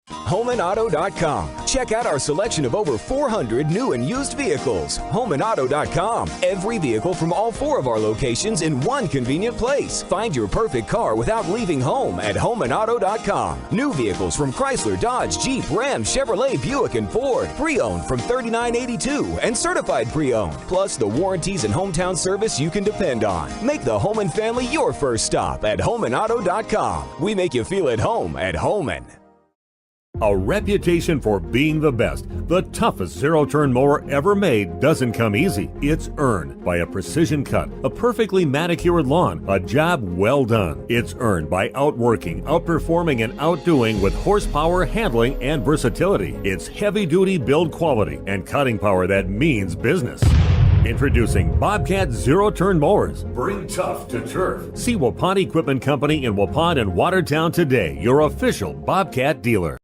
HomeandAuto.com. Check out our selection of over 400 new and used vehicles. HomeandAuto.com. Every vehicle from all 4 of our locations in one convenient place. Find your perfect car without leaving home at HomeandAuto.com. New vehicles from Chrysler, Dodge, Jeep, Ram, Chevrolet, Buick, and Ford. Pre-owned from $39.82 and certified pre-owned. Plus the warranties and hometown service you can depend on. Make the Homan family your first stop at HomeandAuto.com. We make you feel at home at Homan. A reputation for being the best, the toughest zero-turn mower ever made doesn't come easy. It's earned by a precision cut, a perfectly manicured lawn, a job well done. It's earned by outworking, outperforming, and outdoing with horsepower, handling, and versatility. It's heavy-duty build quality and cutting power that means business. Introducing Bobcat Zero-Turn Mowers. Bring tough to turf. See Waupun Equipment Company in Waupun and Watertown today, your official Bobcat dealer.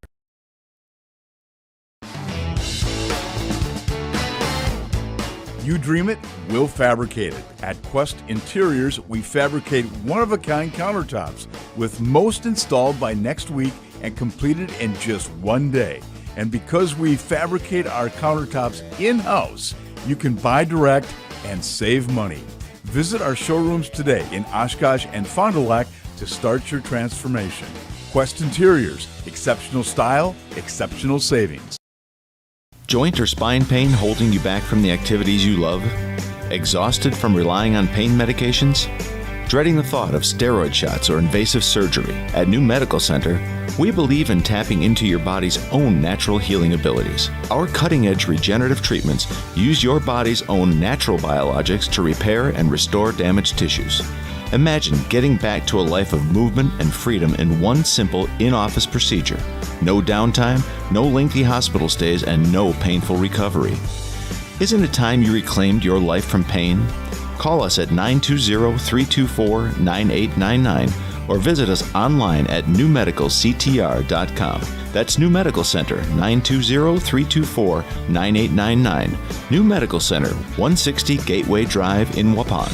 You dream it, we'll fabricate it. At Quest Interiors, we fabricate one-of-a-kind countertops, with most installed by next week and completed in just one day. And because we fabricate our countertops in-house, you can buy direct and save money. Visit our showrooms today in Oshkosh and Fond du Lac to start your transformation. Quest Interiors, exceptional style, exceptional savings. Joint or spine pain holding you back from the activities you love? Exhausted from relying on pain medications? Dreading the thought of steroid shots or invasive surgery? At New Medical Center, we believe in tapping into your body's own natural healing abilities. Our cutting-edge regenerative treatments use your body's own natural biologics to repair and restore damaged tissues. Imagine getting back to a life of movement and freedom in one simple in-office procedure. No downtime, no lengthy hospital stays, and no painful recovery. Isn't it time you reclaimed your life from pain? Call us at 920-324-9899 or visit us online at newmedicalctr.com. That's New Medical Center, 920-324-9899. New Medical Center, 160 Gateway Drive in Waupun.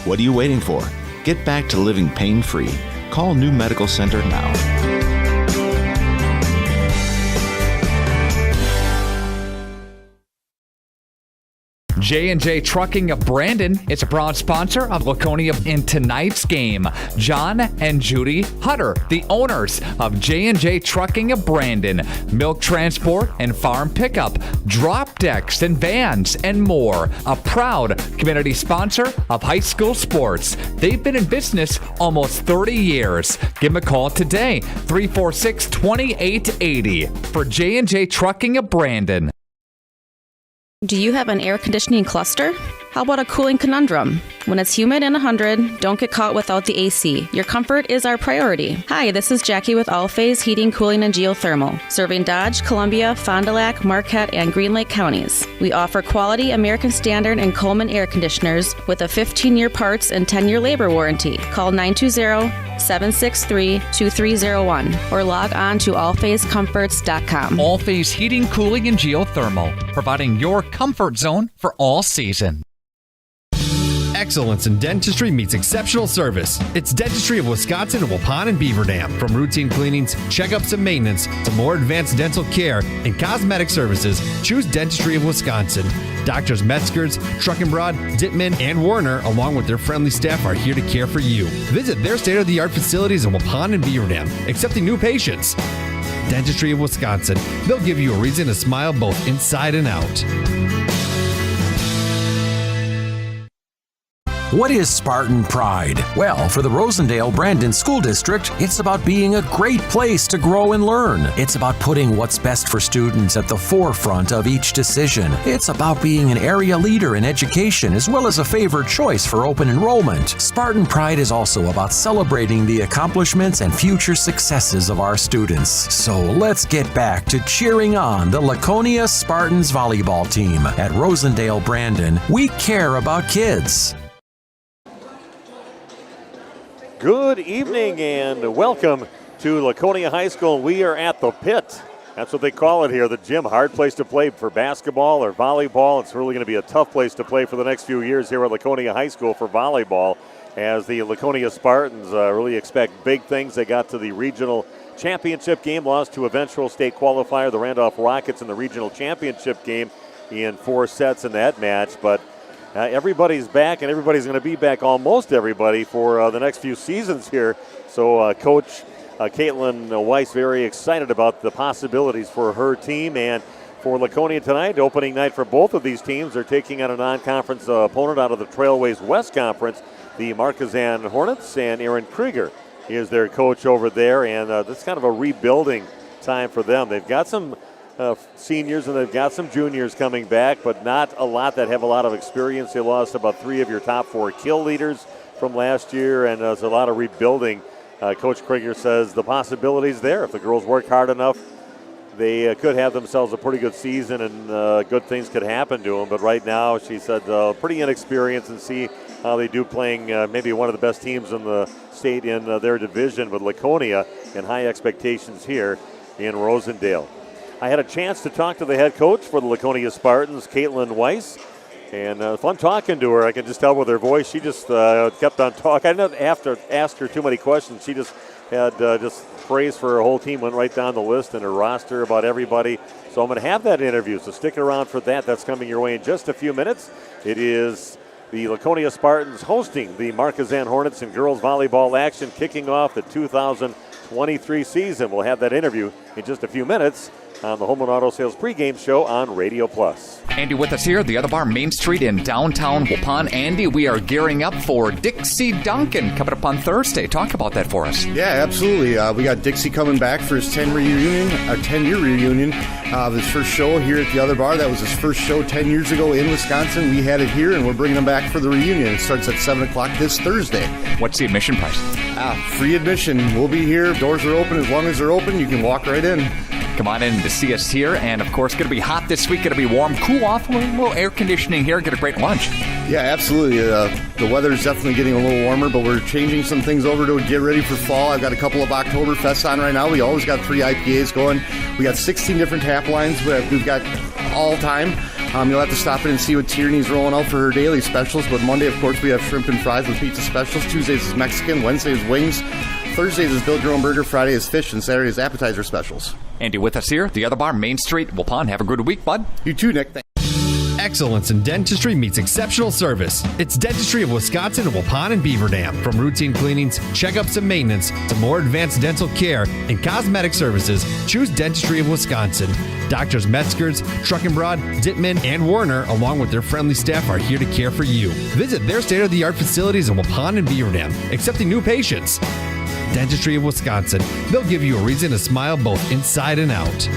What are you waiting for? Get back to living pain-free. Call New Medical Center now. J&J Trucking of Brandon is a proud sponsor of Laconia in tonight's game. John and Judy Hutter, the owners of J&J Trucking of Brandon. Milk transport and farm pickup, drop decks and vans, and more. A proud community sponsor of high school sports. They've been in business almost 30 years. Give them a call today, 346-2880 for J&J Trucking of Brandon. Do you have an air conditioning cluster? How about a cooling conundrum? When it's humid and 100, don't get caught without the AC. Your comfort is our priority. Hi, this is Jackie with All Phase Heating, Cooling, and Geothermal, serving Dodge, Columbia, Fond du Lac, Marquette, and Green Lake counties. We offer quality American Standard and Coleman air conditioners with a 15-year parts and 10-year labor warranty. Call 920-763-2301 or log on to allphasecomforts.com. All Phase Heating, Cooling, and Geothermal, providing your comfort zone for all season. Excellence in dentistry meets exceptional service. It's Dentistry of Wisconsin in Waupun and Beaver Dam. From routine cleanings, checkups, and maintenance to more advanced dental care and cosmetic services, choose Dentistry of Wisconsin. Doctors Metzger's, Truckenbrod, Dittman, and Warner, along with their friendly staff, are here to care for you. Visit their state-of-the-art facilities in Waupun and Beaver Dam, accepting new patients. Dentistry of Wisconsin. They'll give you a reason to smile both inside and out. What is Spartan Pride? Well, for the Rosendale-Brandon School District, it's about being a great place to grow and learn. It's about putting what's best for students at the forefront of each decision. It's about being an area leader in education as well as a favored choice for open enrollment. Spartan Pride is also about celebrating the accomplishments and future successes of our students. So let's get back to cheering on the Laconia Spartans volleyball team. At Rosendale-Brandon, we care about kids. Good evening and welcome to Laconia High School. We are at the pit. That's what they call it here, the gym. Hard place to play for basketball or volleyball. It's really going to be a tough place to play for the next few years here at Laconia High School for volleyball. as the Laconia Spartans really expect big things. They got to the regional championship game, lost to eventual state qualifier, the Randolph Rockets, in the regional championship game in 4 sets in that match. But everybody's back, and everybody's going to be back, almost everybody, for the next few seasons here. So Coach Caitlin Weiss very excited about the possibilities for her team and for Laconia tonight. Opening night for both of these teams. They're taking on a non-conference opponent out of the Trailways West Conference, the Markesan Hornets, and Aaron Krieger is their coach over there. And this kind of a rebuilding time for them. They've got some seniors and they've got some juniors coming back, but not a lot that have a lot of experience. They lost about 3 of your top 4 kill leaders from last year, and there's a lot of rebuilding. Coach Krieger says the possibilities there. If the girls work hard enough, they could have themselves a pretty good season, and good things could happen to them. But right now, she said, pretty inexperienced, and see how they do playing maybe one of the best teams in the state in their division with Laconia, and high expectations here in Rosendale. I had a chance to talk to the head coach for the Laconia Spartans, Caitlin Weiss, and fun talking to her. I can just tell with her voice, she just kept on talking. I didn't have to ask her too many questions. She just had just praise for her whole team, went right down the list and her roster about everybody. So I'm going to have that interview, so stick around for that. That's coming your way in just a few minutes. It is the Laconia Spartans hosting the Markesan Hornets in girls volleyball action, kicking off the 2023 season. We'll have that interview in just a few minutes on the Home and Auto Sales pregame show on Radio Plus. Andy with us here, the other bar, Main Street in downtown Waupun. Andy, we are gearing up for Dixie Duncan coming up on Thursday. Talk about that for us. Yeah, absolutely. We got Dixie coming back for his 10-year reunion. His first show here at the other bar. That was his first show 10 years ago in Wisconsin. We had it here, and we're bringing him back for the reunion. It starts at 7 o'clock this Thursday. What's the admission price? Free admission. We'll be here. Doors are open. As long as they're open, you can walk right in. Come on in to see us here. And, of course, going to be hot this week. Going to be warm, cool off. A little air conditioning here. Get a great lunch. Yeah, absolutely. The weather's definitely getting a little warmer, but we're changing some things over to get ready for fall. I've got a couple of Oktoberfests on right now. We always got 3 IPAs going. We got 16 different tap lines we've got all time. You'll have to stop in and see what Tierney's rolling out for her daily specials. But Monday, of course, we have shrimp and fries with pizza specials. Tuesdays is Mexican. Wednesday is wings. Thursdays is build your own burger. Friday is fish. And Saturday is appetizer specials. Andy with us here, the other bar, Main Street, Waupun. Have a good week, bud. You too, Nick. Thanks. Excellence in dentistry meets exceptional service. It's Dentistry of Wisconsin in Waupun and Beaver Dam. From routine cleanings, checkups, and maintenance to more advanced dental care and cosmetic services, choose Dentistry of Wisconsin. Doctors Metzger's, Truckenbrod, Dittman, and Warner, along with their friendly staff, are here to care for you. Visit their state-of-the-art facilities in Waupun and Beaver Dam, accepting new patients. Dentistry of Wisconsin. They'll give you a reason to smile both inside and out.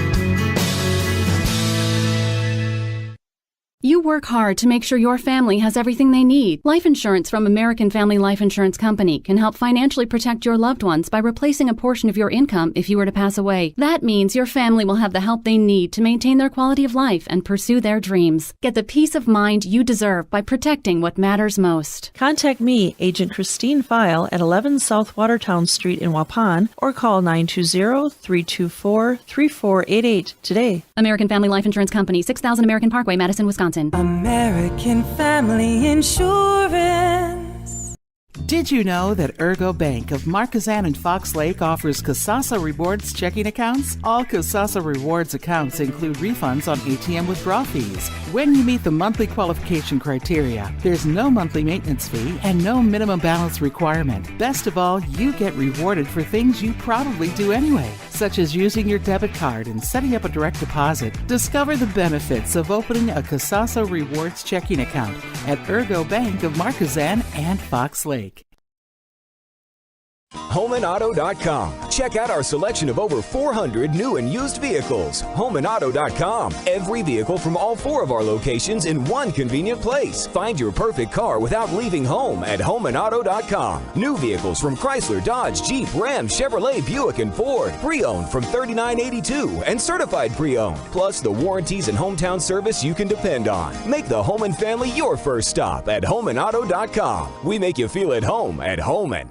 You work hard to make sure your family has everything they need. Life insurance from American Family Life Insurance Company can help financially protect your loved ones by replacing a portion of your income if you were to pass away. That means your family will have the help they need to maintain their quality of life and pursue their dreams. Get the peace of mind you deserve by protecting what matters most. Contact me, Agent Christine File, at 11 South Watertown Street in Waupun, or call 920-324-3488 today. American Family Life Insurance Company, 6000 American Parkway, Madison, Wisconsin. American Family Insurance. Did you know that Ergo Bank of Markesan and Fox Lake offers Casasa Rewards checking accounts? All Casasa Rewards accounts include refunds on ATM withdrawal fees. When you meet the monthly qualification criteria, there's no monthly maintenance fee and no minimum balance requirement. Best of all, you get rewarded for things you probably do anyway, such as using your debit card and setting up a direct deposit. Discover the benefits of opening a Casasa Rewards checking account at Ergo Bank of Markesan and Fox Lake. HomeandAuto.com. Check out our selection of over 400 new and used vehicles. HomeandAuto.com. Every vehicle from all 4 of our locations in one convenient place. Find your perfect car without leaving home at HomeandAuto.com. New vehicles from Chrysler, Dodge, Jeep, Ram, Chevrolet, Buick, and Ford. Pre-owned from $39.82 and certified pre-owned. Plus the warranties and hometown service you can depend on. Make the Home and Family your first stop at HomeandAuto.com. We make you feel at home at Homan.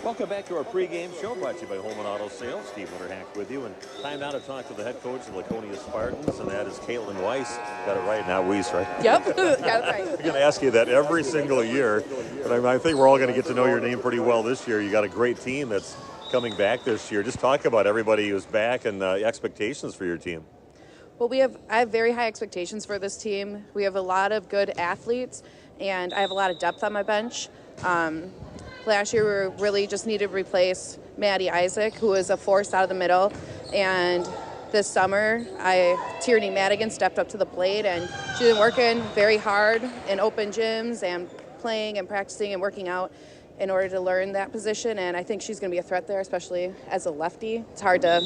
Welcome back to our pregame show brought to you by Home and Auto Sales. Steve Winterhack with you. And time now to talk to the head coach of Laconia Spartans, and that is Caitlin Weiss. Got it right, not Weiss, right? Yep, got it right. I'm going to ask you that every single year, but I think we're all going to get to know your name pretty well this year. You got a great team that's coming back this year. Just talk about everybody who's back and expectations for your team. Well, I have very high expectations for this team. We have a lot of good athletes, and I have a lot of depth on my bench. Last year, we really just needed to replace Maddie Isaac, who was a force out of the middle. And this summer, Tierney Madigan stepped up to the plate, and she's been working very hard in open gyms and playing and practicing and working out in order to learn that position. And I think she's going to be a threat there, especially as a lefty. It's hard to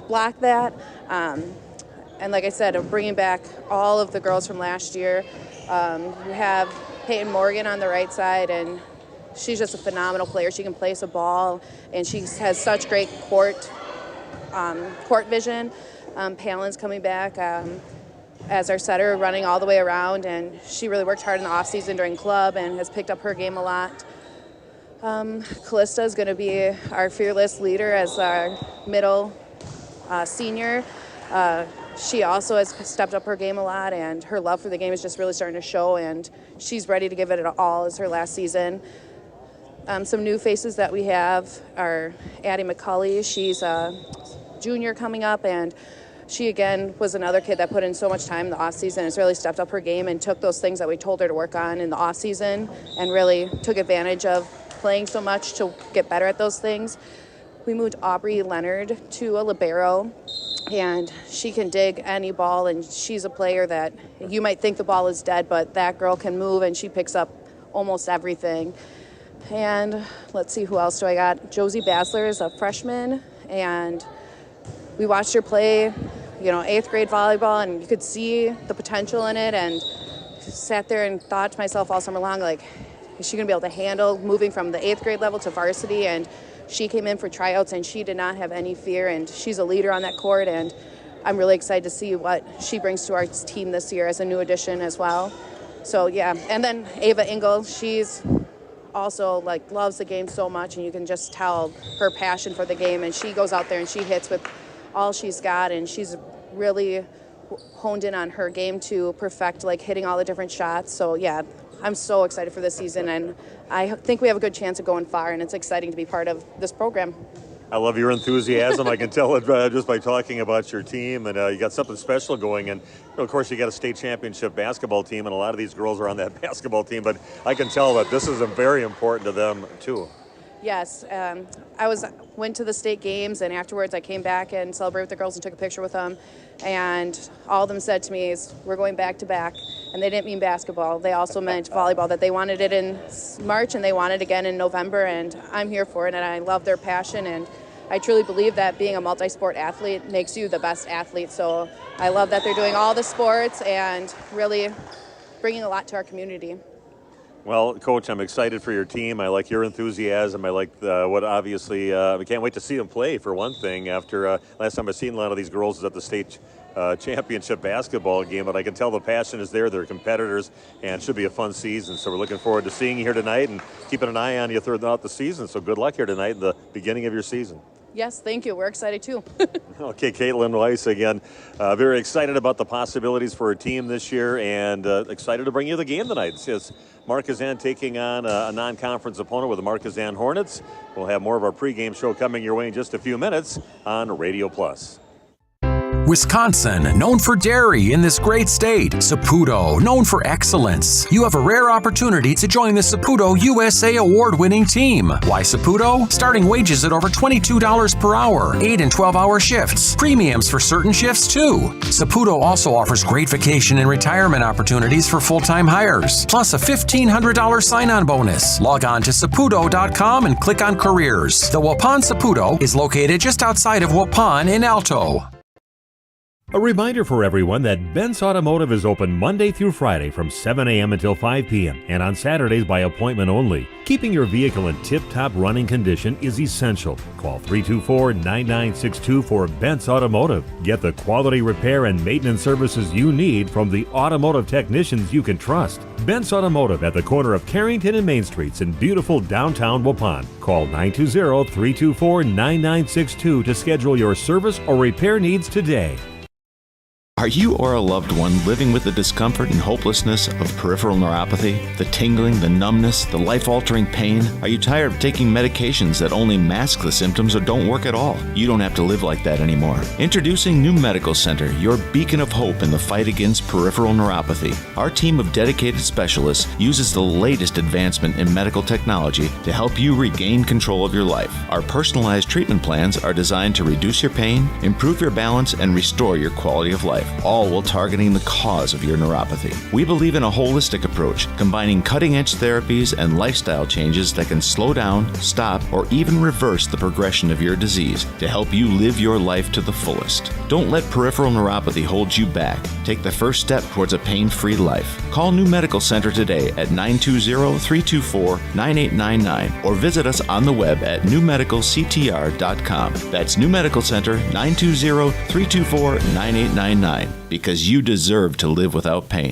block that. And like I said, I'm bringing back all of the girls from last year. We have Peyton Morgan on the right side, and she's just a phenomenal player. She can place a ball, and she has such great court vision. Palin's coming back as our setter, running all the way around, and she really worked hard in the offseason during club and has picked up her game a lot. Callista is going to be our fearless leader as our middle senior. She also has stepped up her game a lot, and her love for the game is just really starting to show, and she's ready to give it all as her last season. Some new faces that we have are Addie McCulley. She's a junior coming up, and she, again, was another kid that put in so much time in the offseason and has really stepped up her game and took those things that we told her to work on in the offseason and really took advantage of playing so much to get better at those things. We moved Aubrey Leonard to a libero, and she can dig any ball, and she's a player that you might think the ball is dead, but that girl can move, and she picks up almost everything. And let's see, who else do I got? Josie Basler is a freshman, and we watched her play, 8th grade volleyball, and you could see the potential in it, and sat there and thought to myself all summer long, like, is she going to be able to handle moving from the 8th grade level to varsity? And she came in for tryouts, and she did not have any fear, and she's a leader on that court, and I'm really excited to see what she brings to our team this year as a new addition as well. So, yeah. And then Ava Engel, she's also loves the game so much, and you can just tell her passion for the game, and she goes out there and she hits with all she's got, and she's really honed in on her game to perfect hitting all the different shots. So yeah, I'm so excited for this season, and I think we have a good chance of going far, and it's exciting to be part of this program. I love your enthusiasm. I can tell it just by talking about your team, and you got something special going. And of course, you got a state championship basketball team, and a lot of these girls are on that basketball team. But I can tell that this is very important to them too. Yes, I went to the state games, and afterwards I came back and celebrated with the girls and took a picture with them. And all of them said to me is, we're going back to back. And they didn't mean basketball. They also meant volleyball, that they wanted it in March and they want it again in November. And I'm here for it, and I love their passion. And I truly believe that being a multi-sport athlete makes you the best athlete. So I love that they're doing all the sports and really bringing a lot to our community. Well, Coach, I'm excited for your team. I like your enthusiasm. I like what obviously, we can't wait to see them play, for one thing. After last time I've seen a lot of these girls is at the state championship basketball game, but I can tell the passion is there. They're competitors, and it should be a fun season. So we're looking forward to seeing you here tonight and keeping an eye on you throughout the season. So good luck here tonight in the beginning of your season. Yes, thank you. We're excited too. Okay, Caitlin Weiss again. Very excited about the possibilities for her team this year, and excited to bring you the game tonight. It's Markesan taking on a non-conference opponent with the Markesan Hornets. We'll have more of our pregame show coming your way in just a few minutes on Radio Plus. Wisconsin, known for dairy in this great state. Saputo, known for excellence. You have a rare opportunity to join the Saputo USA award-winning team. Why Saputo? Starting wages at over $22 per hour, 8 and 12-hour shifts. Premiums for certain shifts, too. Saputo also offers great vacation and retirement opportunities for full-time hires, plus a $1,500 sign-on bonus. Log on to Saputo.com and click on Careers. The Waupun Saputo is located just outside of Waupun in Alto. A reminder for everyone that Bent's Automotive is open Monday through Friday from 7 a.m. until 5 p.m. and on Saturdays by appointment only. Keeping your vehicle in tip-top running condition is essential. Call 324-9962 for Bent's Automotive. Get the quality repair and maintenance services you need from the automotive technicians you can trust. Bent's Automotive at the corner of Carrington and Main Streets in beautiful downtown Waupun. Call 920-324-9962 to schedule your service or repair needs today. Are you or a loved one living with the discomfort and hopelessness of peripheral neuropathy? The tingling, the numbness, the life-altering pain? Are you tired of taking medications that only mask the symptoms or don't work at all? You don't have to live like that anymore. Introducing New Medical Center, your beacon of hope in the fight against peripheral neuropathy. Our team of dedicated specialists uses the latest advancement in medical technology to help you regain control of your life. Our personalized treatment plans are designed to reduce your pain, improve your balance, and restore your quality of life, all while targeting the cause of your neuropathy. We believe in a holistic approach, combining cutting-edge therapies and lifestyle changes that can slow down, stop, or even reverse the progression of your disease to help you live your life to the fullest. Don't let peripheral neuropathy hold you back. Take the first step towards a pain-free life. Call New Medical Center today at 920-324-9899 or visit us on the web at newmedicalctr.com. That's New Medical Center, 920-324-9899. Because you deserve to live without pain.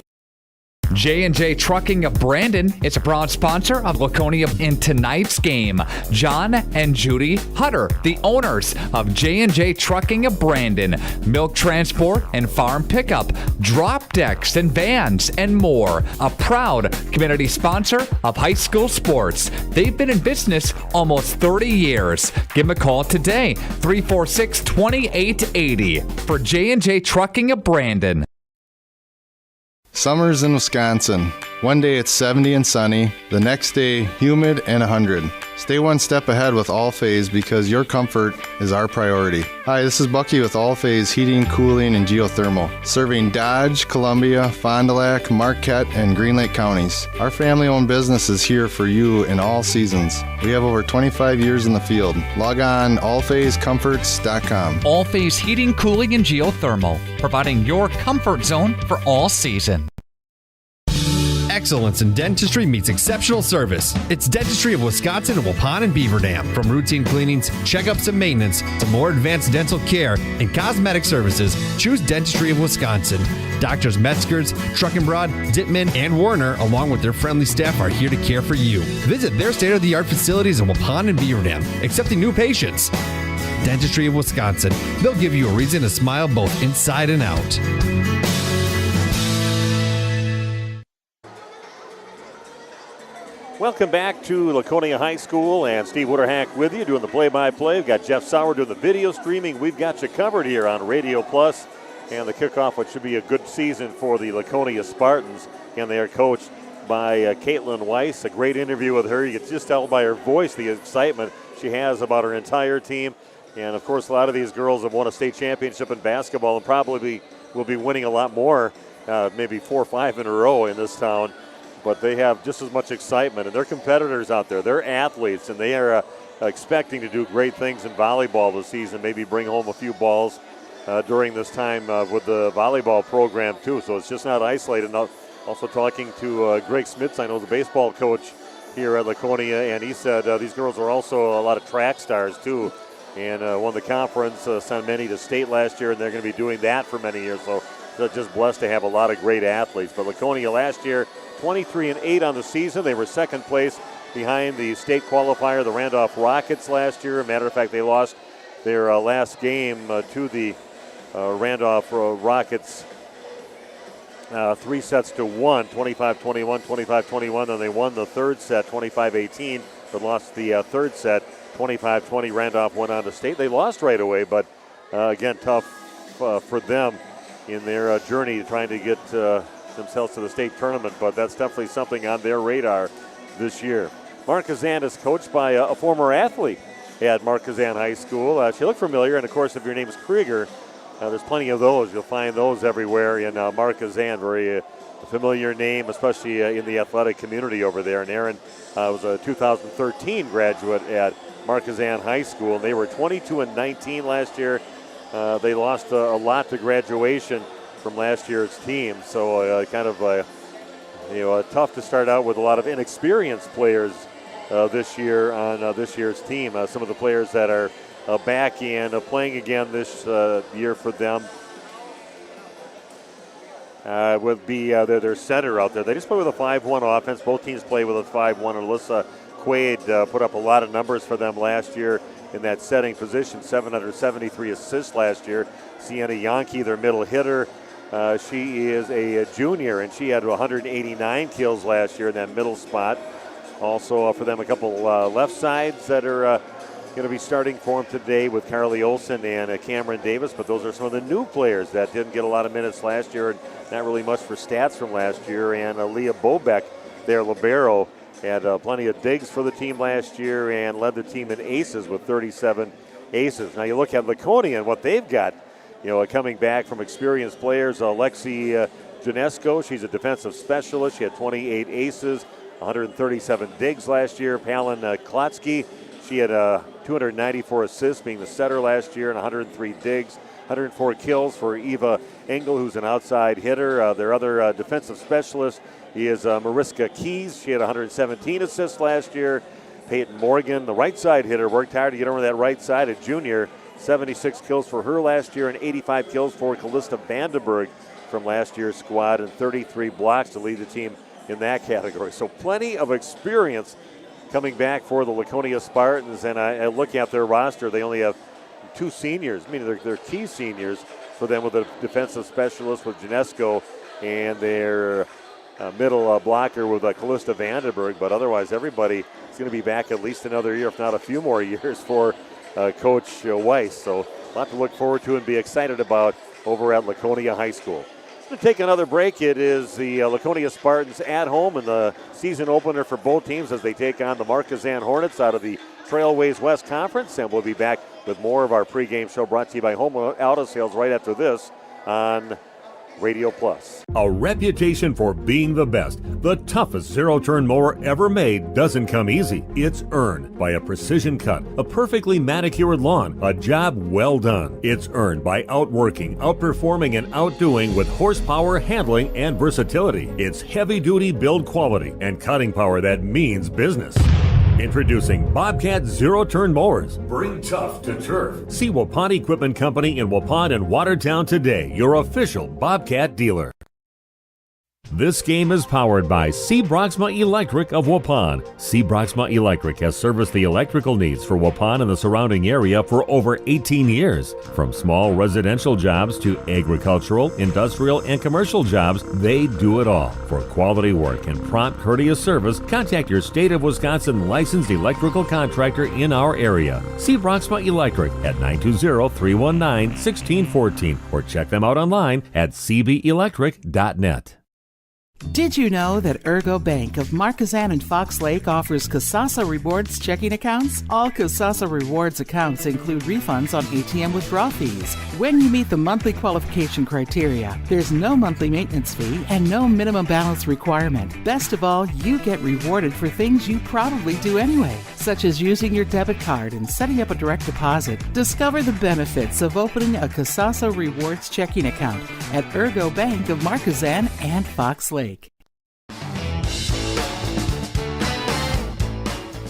J&J Trucking of Brandon is a proud sponsor of Laconia in tonight's game. John and Judy Hutter, the owners of J&J Trucking of Brandon. Milk transport and farm pickup, drop decks and vans, and more. A proud community sponsor of high school sports. They've been in business almost 30 years. Give them a call today, 346-2880 for J&J Trucking of Brandon. Summers in Wisconsin. One day it's 70 and sunny, the next day humid and 100. Stay one step ahead with All-Phase because your comfort is our priority. Hi, this is Bucky with All-Phase Heating, Cooling, and Geothermal, serving Dodge, Columbia, Fond du Lac, Marquette, and Green Lake counties. Our family-owned business is here for you in all seasons. We have over 25 years in the field. Log on allphasecomforts.com. All-Phase Heating, Cooling, and Geothermal, providing your comfort zone for all season. Excellence in dentistry meets exceptional service. It's Dentistry of Wisconsin in Waupun and Beaver Dam. From routine cleanings, checkups, and maintenance to more advanced dental care and cosmetic services, choose Dentistry of Wisconsin. Doctors Metzger's, Truckenbrod, Dittman, and Warner, along with their friendly staff, are here to care for you. Visit their state-of-the-art facilities in Waupun and Beaver Dam, accepting new patients. Dentistry of Wisconsin. They'll give you a reason to smile both inside and out. Welcome back to Laconia High School, and Steve Witterhack with you doing the play-by-play. We've got Jeff Sauer doing the video streaming. We've got you covered here on Radio Plus, and the kickoff, which should be a good season for the Laconia Spartans, and they are coached by Caitlin Weiss. A great interview with her. You can just tell by her voice the excitement she has about her entire team, and of course a lot of these girls have won a state championship in basketball and probably will be winning a lot more, maybe 4 or 5 in a row in this town. But they have just as much excitement, and they're competitors out there. They're athletes, and they are expecting to do great things in volleyball this season, maybe bring home a few balls during this time with the volleyball program, too. So it's just not isolated. And also talking to Greg Smits, I know the baseball coach here at Laconia, and he said these girls are also a lot of track stars, too, and won the conference, sent many to state last year, and they're going to be doing that for many years. So they're just blessed to have a lot of great athletes. But Laconia last year, 23-8 on the season. They were second place behind the state qualifier, the Randolph Rockets, last year. Matter of fact, they lost their last game to the Randolph Rockets 3 sets to 1, 25-21, 25-21. Then they won the third set, 25-18, but lost the third set, 25-20. Randolph went on to state. They lost right away, but again, tough for them in their journey trying to get themselves to the state tournament, but that's definitely something on their radar this year. Markesan is coached by a former athlete at Markesan High School. She looked familiar, and of course, if your name is Krieger, there's plenty of those. You'll find those everywhere in Markesan. Very familiar name, especially in the athletic community over there. And Aaron was a 2013 graduate at Markesan High School. They were 22-19 last year. they lost a lot to graduation from last year's team. So tough to start out with a lot of inexperienced players this year on this year's team. Some of the players that are back and playing again this year for them would be their center out there. They just play with a 5-1 offense. Both teams play with a 5-1. Alyssa Quaid put up a lot of numbers for them last year in that setting position, 773 assists last year. Sienna Yankee, their middle hitter, she is a junior, and she had 189 kills last year in that middle spot. Also for them, a couple left sides that are going to be starting for them today with Carly Olsen and Cameron Davis, but those are some of the new players that didn't get a lot of minutes last year and not really much for stats from last year. And Leah Bobeck, their libero, had plenty of digs for the team last year and led the team in aces with 37 aces. Now you look at Laconia and what they've got, coming back from experienced players. Alexi Janesko, she's a defensive specialist. She had 28 aces, 137 digs last year. Palin Klotsky, she had 294 assists, being the setter last year, and 103 digs. 104 kills for Eva Engel, who's an outside hitter. Their other defensive specialist is Mariska Keys. She had 117 assists last year. Peyton Morgan, the right side hitter, worked hard to get over that right side, a junior. 76 kills for her last year and 85 kills for Callista Vandenberg from last year's squad, and 33 blocks to lead the team in that category. So plenty of experience coming back for the Laconia Spartans, and I look at their roster. They only have 2 seniors, meaning they're key seniors for them, with a defensive specialist with Janesko and their middle blocker with Callista Vandenberg. But otherwise, everybody is going to be back at least another year, if not a few more years, for Coach Weiss. So a lot to look forward to and be excited about over at Laconia High School. To take another break, it is the Laconia Spartans at home in the season opener for both teams as they take on the Markesan Hornets out of the Trailways West Conference, and we'll be back with more of our pregame show brought to you by Home Auto Sales right after this on Radio Plus. A reputation for being the best, the toughest zero-turn mower ever made doesn't come easy. It's earned by a precision cut, a perfectly manicured lawn, a job well done. It's earned by outworking, outperforming, and outdoing with horsepower, handling, and versatility. It's heavy-duty build quality and cutting power that means business. Introducing Bobcat Zero-Turn Mowers. Bring tough to turf. See Waupun Equipment Company in Waupun and Watertown today, your official Bobcat dealer. This game is powered by C. Broxma Electric of Waupun. C. Broxma Electric has serviced the electrical needs for Waupun and the surrounding area for over 18 years. From small residential jobs to agricultural, industrial, and commercial jobs, they do it all. For quality work and prompt, courteous service, contact your State of Wisconsin licensed electrical contractor in our area. C. Broxma Electric at 920-319-1614 or check them out online at cbelectric.net. Did you know that Ergo Bank of Markesan and Fox Lake offers Kasasa Rewards checking accounts? All Kasasa Rewards accounts include refunds on ATM withdrawal fees. When you meet the monthly qualification criteria, there's no monthly maintenance fee and no minimum balance requirement. Best of all, you get rewarded for things you probably do anyway, such as using your debit card and setting up a direct deposit. Discover the benefits of opening a Kasasa Rewards checking account at Ergo Bank of Markesan and Fox Lake.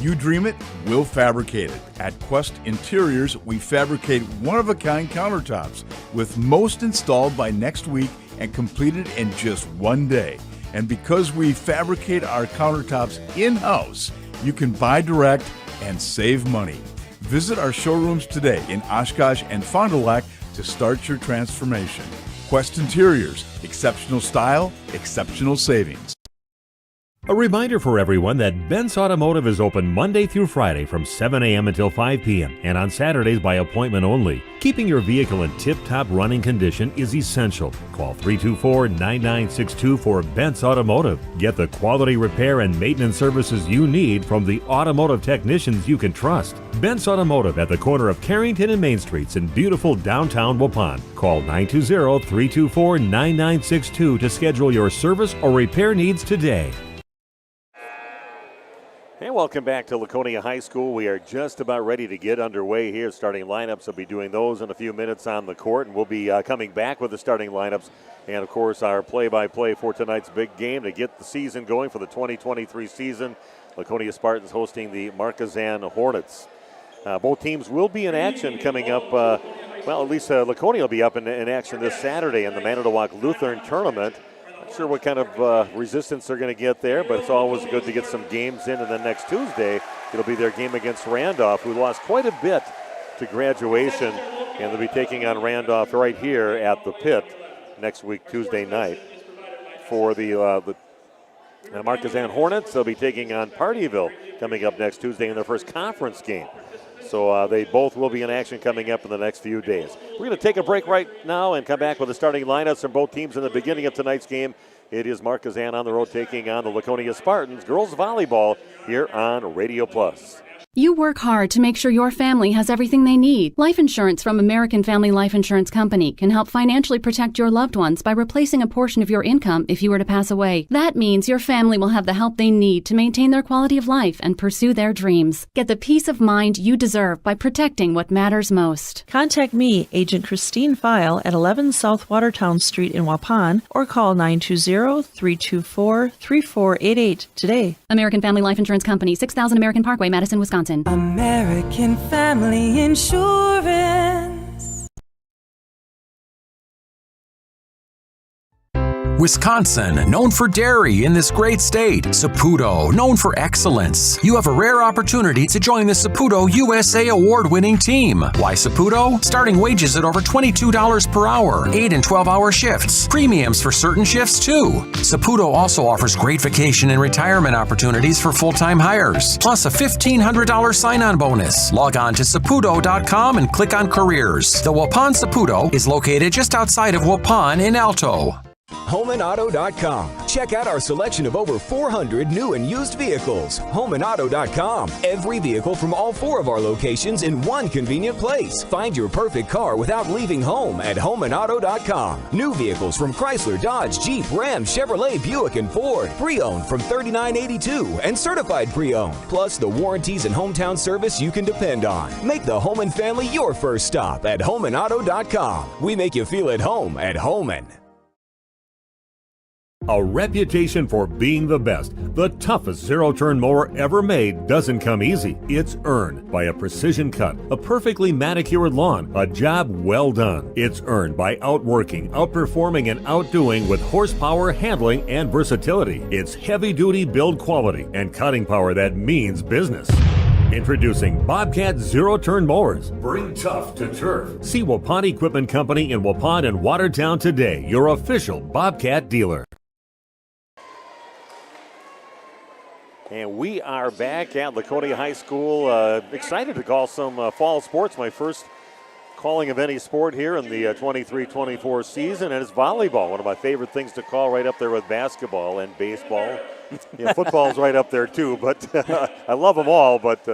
You dream it, we'll fabricate it. At Quest Interiors, we fabricate one-of-a-kind countertops, with most installed by next week and completed in just one day. And because we fabricate our countertops in-house, you can buy direct and save money. Visit our showrooms today in Oshkosh and Fond du Lac to start your transformation. Quest Interiors, exceptional style, exceptional savings. A reminder for everyone that Bent's Automotive is open Monday through Friday from 7 a.m. until 5 p.m. and on Saturdays by appointment only. Keeping your vehicle in tip-top running condition is essential. Call 324-9962 for Bent's Automotive. Get the quality repair and maintenance services you need from the automotive technicians you can trust. Bent's Automotive at the corner of Carrington and Main Streets in beautiful downtown Waupun. Call 920-324-9962 to schedule your service or repair needs today. And welcome back to Laconia High School. We are just about ready to get underway here. Starting lineups, we'll be doing those in a few minutes on the court, and we'll be coming back with the starting lineups and, of course, our play-by-play for tonight's big game to get the season going for the 2023 season. Laconia Spartans hosting the Markesan Hornets. Both teams will be in action coming up. Well, at least Laconia will be up in action this Saturday in the Manitowoc Lutheran Tournament. Not sure what kind of resistance they're going to get there, but it's always good to get some games in. And then next Tuesday, it'll be their game against Randolph, who lost quite a bit to graduation. And they'll be taking on Randolph right here at the Pit next week, Tuesday night. For the Markesan Hornets, they'll be taking on Partyville coming up next Tuesday in their first conference game. So they both will be in action coming up in the next few days. We're going to take a break right now and come back with the starting lineups from both teams in the beginning of tonight's game. It is Markesan on the road taking on the Laconia Spartans. Girls volleyball here on Radio Plus. You work hard to make sure your family has everything they need. Life insurance from American Family Life Insurance Company can help financially protect your loved ones by replacing a portion of your income if you were to pass away. That means your family will have the help they need to maintain their quality of life and pursue their dreams. Get the peace of mind you deserve by protecting what matters most. Contact me, Agent Christine File, at 11 South Watertown Street in Waupun, or call 920-324-3488 today. American Family Life Insurance Company, 6000 American Parkway, Madison, Wisconsin. American Family Insurance. Wisconsin, known for dairy in this great state. Saputo, known for excellence. You have a rare opportunity to join the Saputo USA award-winning team. Why Saputo? Starting wages at over $22 per hour, 8 and 12-hour shifts. Premiums for certain shifts, too. Saputo also offers great vacation and retirement opportunities for full-time hires, plus a $1,500 sign-on bonus. Log on to Saputo.com and click on Careers. The Waupun Saputo is located just outside of Waupun in Alto. HomeandAuto.com. Check out our selection of over 400 new and used vehicles. HomeandAuto.com. Every vehicle from all 4 of our locations in one convenient place. Find your perfect car without leaving home at HomeandAuto.com. New vehicles from Chrysler, Dodge, Jeep, Ram, Chevrolet, Buick, and Ford. Pre-owned from $39.82 and certified pre-owned. Plus the warranties and hometown service you can depend on. Make the home and family your first stop at HomeandAuto.com. We make you feel at home at Homan. A reputation for being the best, the toughest zero-turn mower ever made doesn't come easy. It's earned by a precision cut, a perfectly manicured lawn, a job well done. It's earned by outworking, outperforming, and outdoing with horsepower, handling, and versatility. It's heavy-duty build quality and cutting power that means business. Introducing Bobcat Zero-Turn Mowers. Bring tough to turf. See Waupun Equipment Company in Waupun and Watertown today, your official Bobcat dealer. And we are back at Laconia High School. Excited to call some fall sports. My first calling of any sport here in the 23-24 season, and it's volleyball. One of my favorite things to call, right up there with basketball and baseball. Yeah, football's right up there too, but I love them all. But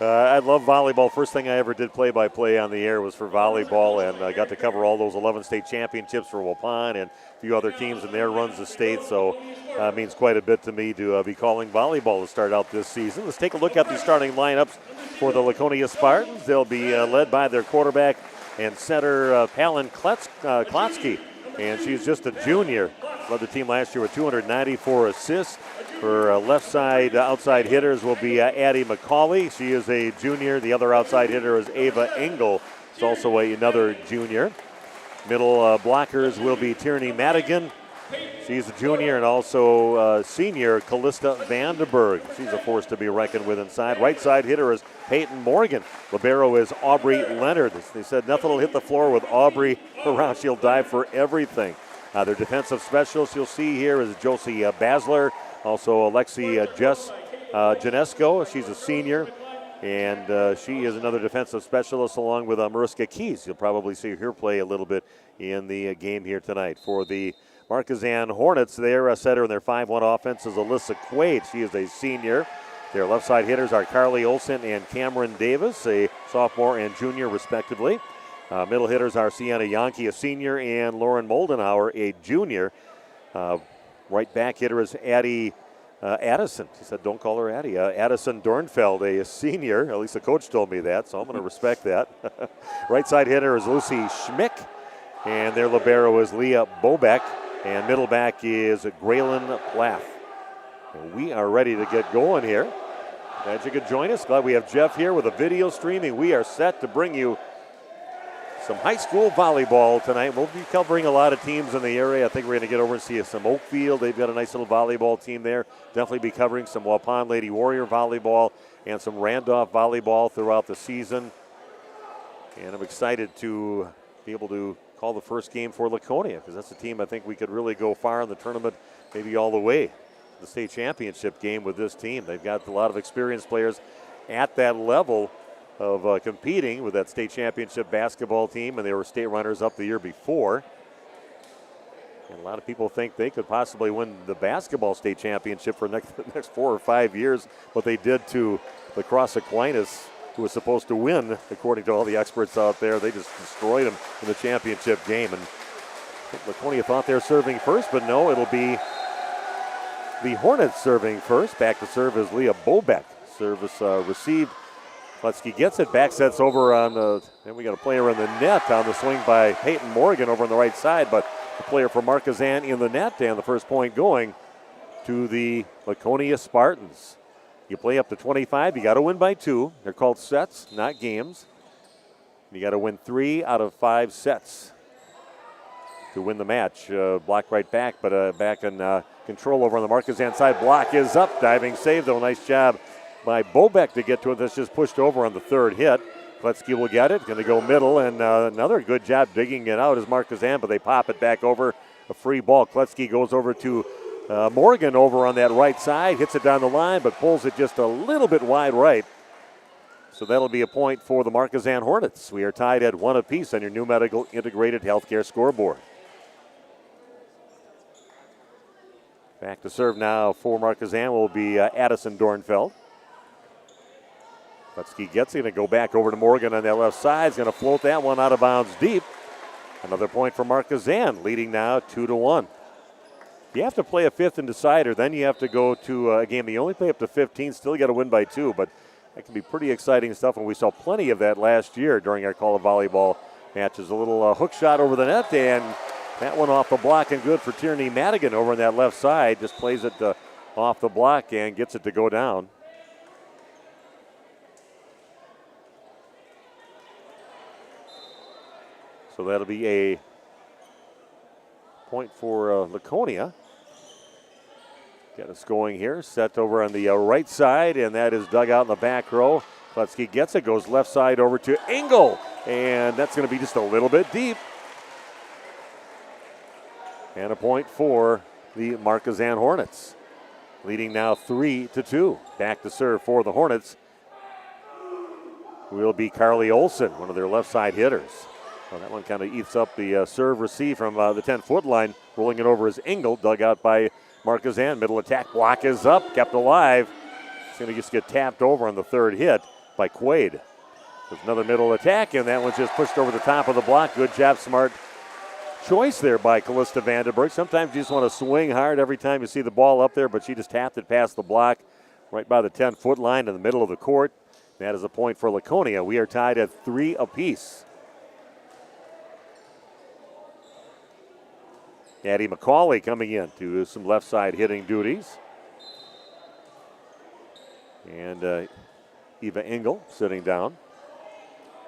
I love volleyball. First thing I ever did play-by-play on the air was for volleyball, and I got to cover all those 11 state championships for Waupun and a few other teams in their runs of state. So it means quite a bit to me to be calling volleyball to start out this season. Let's take a look at the starting lineups for the Laconia Spartans. They'll be led by their quarterback and center, Palin Klotsky, and she's just a junior. Led the team last year with 294 assists. Her left side outside hitters will be Addie McCauley. She is a junior. The other outside hitter is Ava Engel. It's also another junior. Middle blockers will be Tierney Madigan. She's a junior, and also senior Callista Vandenberg. She's a force to be reckoned with inside. Right side hitter is Peyton Morgan. Libero is Aubrey Leonard. They said nothing will hit the floor with Aubrey around. She'll dive for everything. Their defensive specialist you'll see here is Josie Basler. Also Alexi Janesco. She's a senior, and she is another defensive specialist along with Mariska Keys. You'll probably see her play a little bit in the game here tonight. For the Markesan Hornets, their setter in their 5-1 offense is Alyssa Quaid. She is a senior. Their left side hitters are Carly Olson and Cameron Davis, a sophomore and junior respectively. Middle hitters are Sienna Yonke, a senior, and Lauren Moldenhauer, a junior. Right back hitter is Addie Addison. She said, don't call her Addie. Addison Dornfeld, a senior. At least the coach told me that, so I'm going to respect that. Right side hitter is Lucy Schmick. And their libero is Leah Bobeck. And middle back is Graylin Plath. And we are ready to get going here. Glad you could join us. Glad we have Jeff here with a video streaming. We are set to bring you some high school volleyball tonight. We'll be covering a lot of teams in the area. I think we're going to get over and see some Oakfield. They've got a nice little volleyball team there. Definitely be covering some Waupun Lady Warrior volleyball and some Randolph volleyball throughout the season. And I'm excited to be able to call the first game for Laconia, because that's a team I think we could really go far in the tournament, maybe all the way to the state championship game with this team. They've got a lot of experienced players at that level of competing with that state championship basketball team, and they were state runners up the year before. And a lot of people think they could possibly win the basketball state championship for the next 4 or 5 years. What they did to La Crosse Aquinas, who was supposed to win, according to all the experts out there, they just destroyed them in the championship game. And I think Laconia thought they were serving first, but no, it'll be the Hornets serving first. Back to serve is Leah Bobeck. Service received. Kletzky gets it, back sets over on and we got a player in the net on the swing by Peyton Morgan over on the right side, but the player for Markesan in the net, and the first point going to the Laconia Spartans. You play up to 25, you got to win by 2. They're called sets, not games. You got to win 3 out of 5 sets to win the match. Block right back, but back in control over on the Markesan side. Block is up, diving save though, nice job by Bobeck to get to it. That's just pushed over on the third hit. Kletzky will get it. Going to go middle, and another good job digging it out is Markesan, but they pop it back over. A free ball. Kletzky goes over to Morgan over on that right side. Hits it down the line, but pulls it just a little bit wide right. So that'll be a point for the Markesan Hornets. We are tied at 1 apiece on your new medical integrated healthcare scoreboard. Back to serve now for Markesan will be Addison Dornfeld. Kletzky gets it, going to go back over to Morgan on that left side. He's going to float that one out of bounds deep. Another point for Markesan, leading now 2-1. You have to play a fifth and decider, then you have to go to a game. You only play up to 15, still got to win by 2, but that can be pretty exciting stuff, and we saw plenty of that last year during our Call of Volleyball matches. A little hook shot over the net, and that one off the block and good for Tierney Madigan over on that left side. Just plays it off the block and gets it to go down. So that'll be a point for Laconia. Got us going here. Set over on the right side, and that is dug out in the back row. Kletzky gets it, goes left side over to Engel, and that's going to be just a little bit deep. And a point for the Markesan Hornets. Leading now 3-2. Back to serve for the Hornets will be Carly Olson, one of their left side hitters. Well, that one kind of eats up the serve receive from the 10-foot line. Rolling it over is Engel, dug out by Markesan. Middle attack block is up, kept alive. It's going to just get tapped over on the third hit by Quaid. There's another middle attack, and that one's just pushed over the top of the block. Good job, smart choice there by Callista Vandenberg. Sometimes you just want to swing hard every time you see the ball up there, but she just tapped it past the block right by the 10-foot line in the middle of the court. That is a point for Laconia. We are tied at 3 apiece. Addie McCauley coming in to do some left side hitting duties. And Eva Engel sitting down.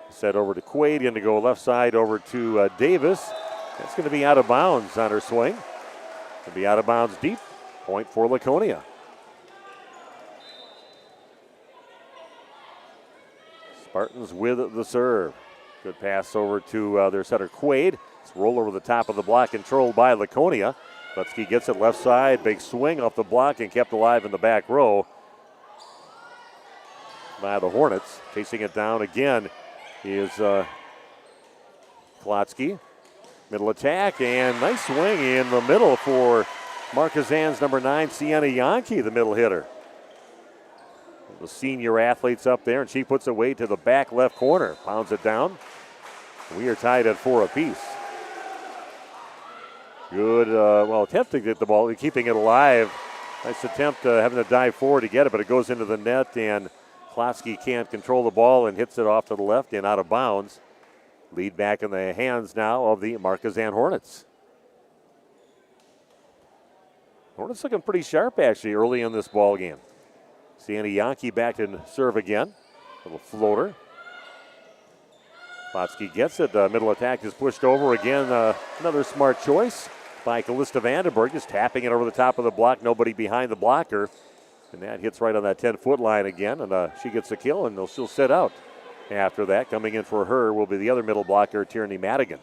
Set over to Quaid, going to go left side over to Davis. That's going to be out of bounds on her swing. Going to be out of bounds deep. Point for Laconia. Spartans with the serve. Good pass over to their setter Quaid. It's roll over the top of the block, controlled by Laconia. Kletzky gets it left side. Big swing off the block and kept alive in the back row by the Hornets. Chasing it down again is Klotsky. Middle attack and nice swing in the middle for Markesan's number 9, Sienna Yankee, the middle hitter. The senior athletes up there, and she puts it way to the back left corner. Pounds it down. We are tied at 4 apiece. Good, attempt to get the ball, keeping it alive Nice attempt having to dive forward to get it, but it goes into the net, and Klotsky can't control the ball and hits it off to the left and out of bounds. Lead back in the hands now of the Markesan Hornets. Hornets looking pretty sharp, actually, early in this ball game. Sandy Yankee back to serve again. Little floater. Klotsky gets it. Middle attack is pushed over again. Another smart choice by Callista Vandenberg, just tapping it over the top of the block. Nobody behind the blocker. And that hits right on that 10-foot line again. And she gets a kill, and she'll sit out. After that, coming in for her will be the other middle blocker, Tierney Madigan.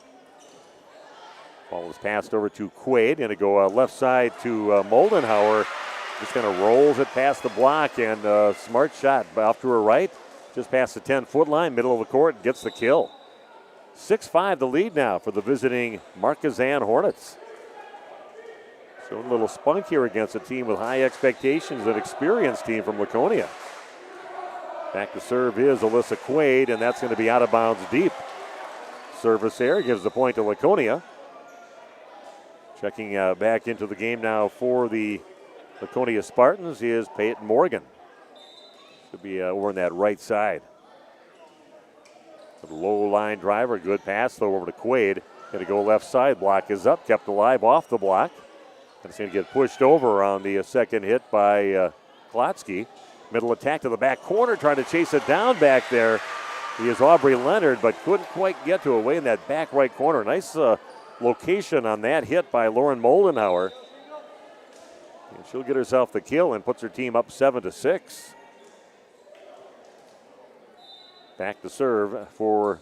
Ball is passed over to Quaid, and it go left side to Moldenhauer. Just kind of rolls it past the block, and smart shot off to her right. Just past the 10-foot line, middle of the court, gets the kill. 6-5 the lead now for the visiting Markesan Hornets. Showing a little spunk here against a team with high expectations, an experienced team from Laconia. Back to serve is Alyssa Quaid, and that's going to be out of bounds deep. Service error gives the point to Laconia. Checking back into the game now for the Laconia Spartans is Peyton Morgan. Should be over on that right side. The low line driver, good pass though over to Quaid. Going to go left side, block is up, kept alive off the block. And it's going to get pushed over on the second hit by Klotsky. Middle attack to the back corner, trying to chase it down back there. He is Aubrey Leonard, but couldn't quite get to it, away in that back right corner. Nice location on that hit by Lauren Moldenhauer. And she'll get herself the kill and puts her team up 7-6. Back to serve for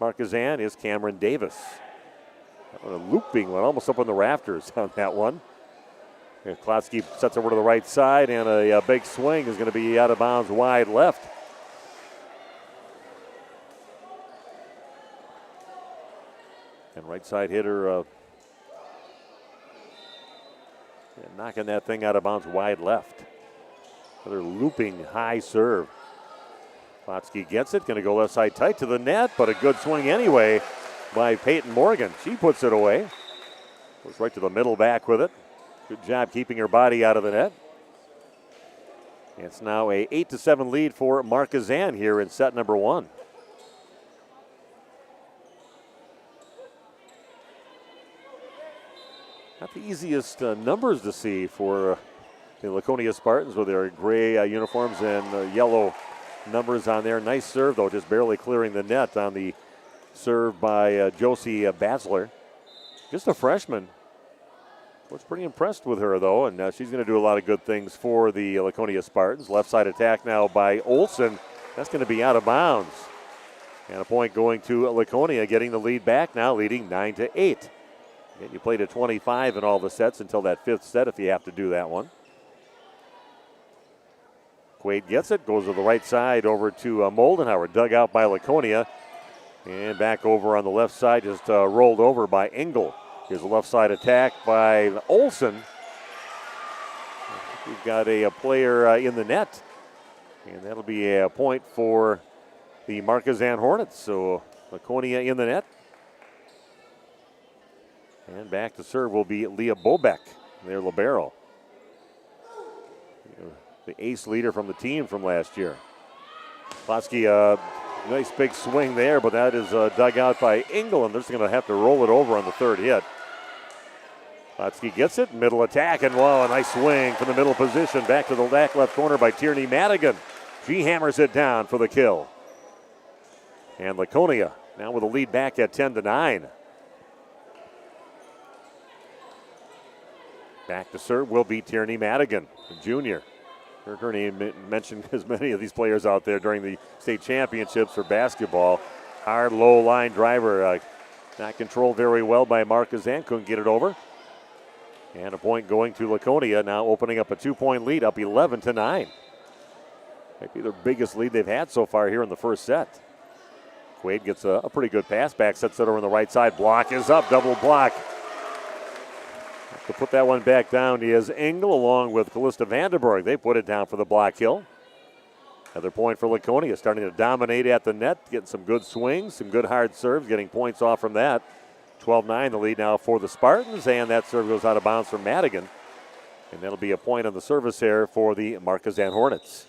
Markesan is Cameron Davis. That one, a looping one, almost up on the rafters on that one. And Klotsky sets over to the right side, and a big swing is going to be out of bounds wide left. And right side hitter knocking that thing out of bounds wide left. Another looping high serve. Klotsky gets it, going to go left side tight to the net, but a good swing anyway by Peyton Morgan. She puts it away. Goes right to the middle back with it. Good job keeping her body out of the net. It's now a 8-7 lead for Markesan here in set number one. Not the easiest numbers to see for the Laconia Spartans with their gray uniforms and yellow numbers on there. Nice serve, though, just barely clearing the net on the serve by Josie Basler. Just a freshman. I was pretty impressed with her, though, and she's going to do a lot of good things for the Laconia Spartans. Left side attack now by Olsen. That's going to be out of bounds. And a point going to Laconia, getting the lead back now, leading 9-8. And you played a 25 in all the sets until that fifth set if you have to do that one. Quaid gets it, goes to the right side over to Moldenhauer, dug out by Laconia. And back over on the left side, just rolled over by Engel. Here's a left side attack by Olsen. We've got a player in the net. And that'll be a point for the Markesan Hornets. So Laconia in the net. And back to serve will be Leah Bobeck, their libero. The ace leader from the team from last year. Klotsky, nice big swing there, but that is dug out by Engel, and they're just going to have to roll it over on the third hit. Klotsky gets it, middle attack, and wow, a nice swing from the middle position. Back to the back left corner by Tierney Madigan. She hammers it down for the kill. And Laconia now with a lead back at 10-9. Back to serve will be Tierney Madigan, the junior. Heard her name mentioned as many of these players out there during the state championships for basketball. Hard, low line driver. Not controlled very well by Markesan. Couldn't get it over. And a point going to Laconia, now opening up a 2-point lead, up 11-9. Might be their biggest lead they've had so far here in the first set. Quaid gets a pretty good pass back, sets it over on the right side. Block is up, double block. To put that one back down is Engel along with Callista Vandenberg. They put it down for the block kill. Another point for Laconia, starting to dominate at the net, getting some good swings, some good hard serves, getting points off from that. 12-9 the lead now for the Spartans, and that serve goes out of bounds for Madigan. And that'll be a point on the service error for the Markesan Hornets.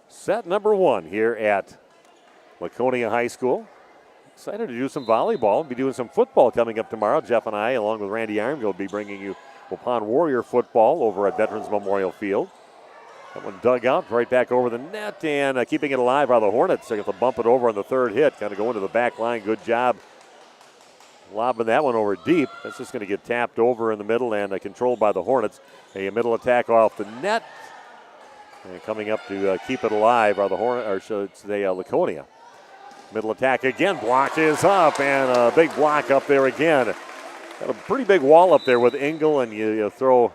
Set number 1 here at Laconia High School. Excited to do some volleyball. We'll be doing some football coming up tomorrow. Jeff and I, along with Randy Armfield, will be bringing you Waupun Warrior football over at Veterans Memorial Field. That one dug out right back over the net, and keeping it alive are the Hornets. They're going to bump it over on the third hit, kind of going to the back line. Good job lobbing that one over deep. That's just going to get tapped over in the middle and controlled by the Hornets. A middle attack off the net. And coming up to keep it alive are the Hornets, or should I say Laconia. Middle attack again. Block is up, and a big block up there again. Got a pretty big wall up there with Engel, and you throw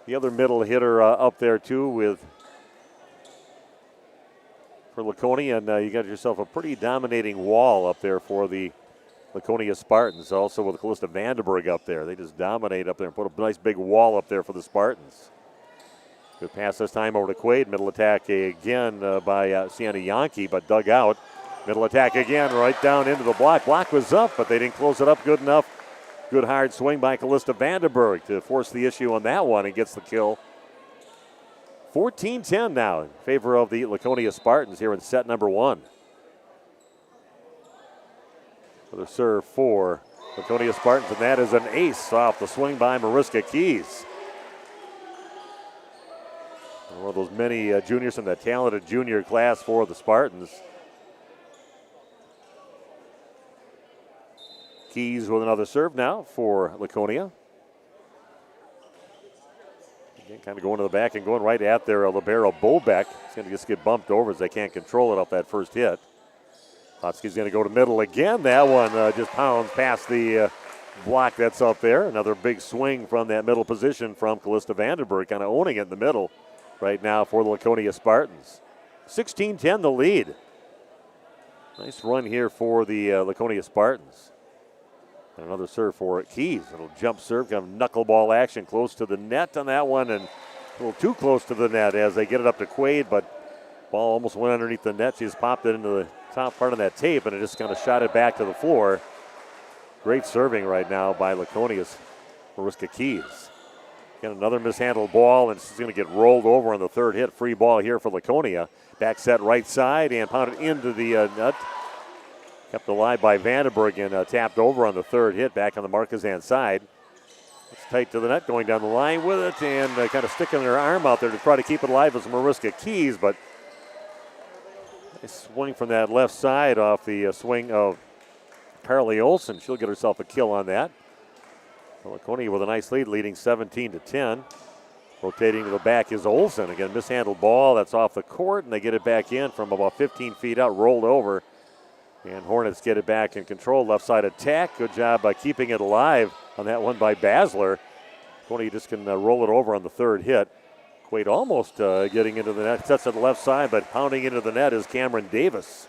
the other middle hitter up there too for Laconia, and you got yourself a pretty dominating wall up there for the Laconia Spartans. Also with Callista Vandenberg up there. They just dominate up there and put a nice big wall up there for the Spartans. Good pass this time over to Quaid. Middle attack again by Sienna Yankee, but dug out. Middle attack again, right down into the block. Block was up, but they didn't close it up good enough. Good hard swing by Callista Vandenberg to force the issue on that one and gets the kill. 14-10 now in favor of the Laconia Spartans here in set number 1. Another serve for Laconia Spartans, and that is an ace off the swing by Mariska Keys. One of those many juniors from the talented junior class for the Spartans. Keys with another serve now for Laconia. Again, kind of going to the back and going right at their libero Bobeck. It's going to just get bumped over as they can't control it off that first hit. Hotsky's going to go to middle again. That one just pounds past the block that's up there. Another big swing from that middle position from Callista Vandenberg, kind of owning it in the middle right now for the Laconia Spartans. 16-10 the lead. Nice run here for the Laconia Spartans. And another serve for Keys. Little jump serve, kind of knuckleball action close to the net on that one, and a little too close to the net as they get it up to Quaid, but ball almost went underneath the net. She just popped it into the top part of that tape, and it just kind of shot it back to the floor. Great serving right now by Laconia's Mariska Keys. Again, another mishandled ball, and she's going to get rolled over on the third hit. Free ball here for Laconia. Back set right side and pounded into the net. Kept alive by Vandenberg and tapped over on the third hit back on the Markesan side. It's tight to the net, going down the line with it, and kind of sticking her arm out there to try to keep it alive as Mariska Keys, but a swing from that left side off the swing of Parley Olsen. She'll get herself a kill on that. Laconia with a nice lead, leading 17-10. Rotating to the back is Olsen. Again, mishandled ball. That's off the court, and they get it back in from about 15 feet out, rolled over. And Hornets get it back in control. Left side attack. Good job by keeping it alive on that one by Basler. Laconia just can roll it over on the third hit. Quaid almost getting into the net. Sets it left side, but pounding into the net is Cameron Davis.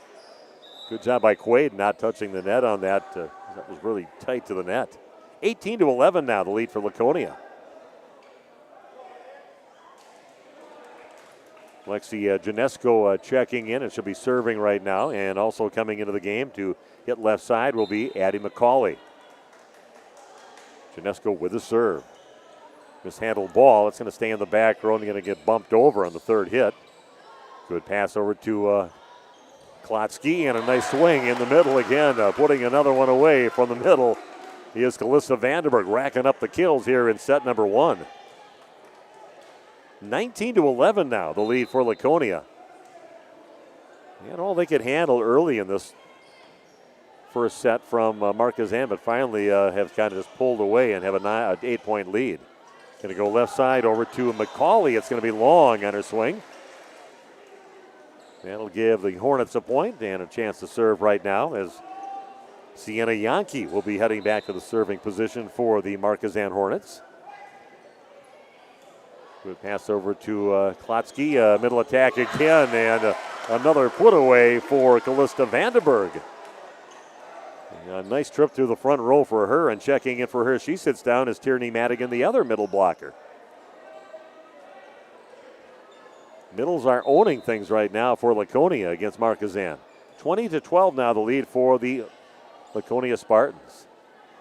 Good job by Quaid not touching the net on that. That was really tight to the net. 18-11 now, the lead for Laconia. Lexi Janesco checking in, and she'll be serving right now. And also coming into the game to hit left side will be Addie McCauley. Janesco with a serve. Mishandled ball. It's going to stay in the back row and going to get bumped over on the third hit. Good pass over to Klotsky, and a nice swing in the middle again, putting another one away from the middle. Is Callista Vandenberg racking up the kills here in set number 1. 19-11 now, the lead for Laconia. And all they could handle early in this first set from Markesan, but finally have kind of just pulled away and have an 8-point lead. Going to go left side over to McCauley. It's going to be long on her swing. That'll give the Hornets a point and a chance to serve right now, as Sienna Yankee will be heading back to the serving position for the Markesan Hornets. Good pass over to Klotsky. Middle attack again, and another put away for Callista Vandenberg. A nice trip through the front row for her, and checking in for her, she sits down, is Tierney Madigan, the other middle blocker. Middles are owning things right now for Laconia against Markesan. 20-12 now, the lead for the Laconia Spartans.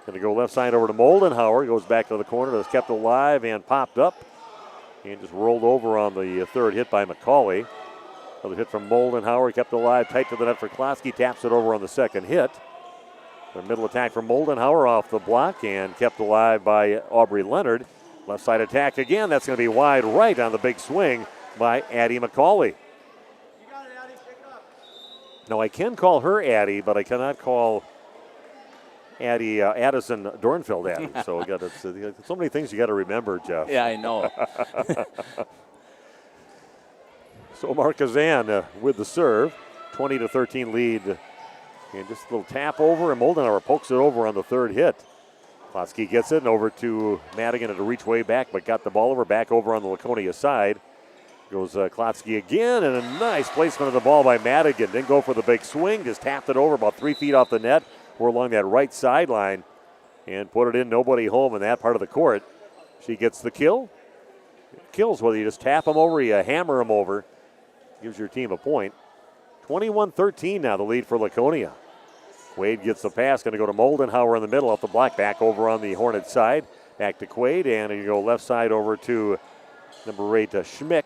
Going to go left side over to Moldenhauer. Goes back to the corner. That's kept alive and popped up. And just rolled over on the third hit by McCauley. Another hit from Moldenhauer. Kept alive. Tight to the net for Klotsky. Taps it over on the second hit. The middle attack from Moldenhauer off the block and kept alive by Aubrey Leonard. Left side attack again. That's going to be wide right on the big swing by Addie McCauley. No, I can call her Addie, but I cannot call Addie Addison Dornfeld Addie. So we got so many things you got to remember, Jeff. Yeah, I know. So Markesan with the serve, 20-13 lead, and just a little tap over, and Moldenhauer pokes it over on the third hit. Klotsky gets it and over to Madigan at a reach way back, but got the ball over back over on the Laconia side. Goes Klotsky again, and a nice placement of the ball by Madigan. Didn't go for the big swing, just tapped it over about 3 feet off the net. We're along that right sideline and put it in, nobody home in that part of the court. She gets the kill. Kills whether you just tap them over, you hammer them over. Gives your team a point. 21-13 now, the lead for Laconia. Quaid gets the pass, going to go to Moldenhauer in the middle off the block, back over on the Hornets side. Back to Quaid, and you go left side over to number 8, Schmick.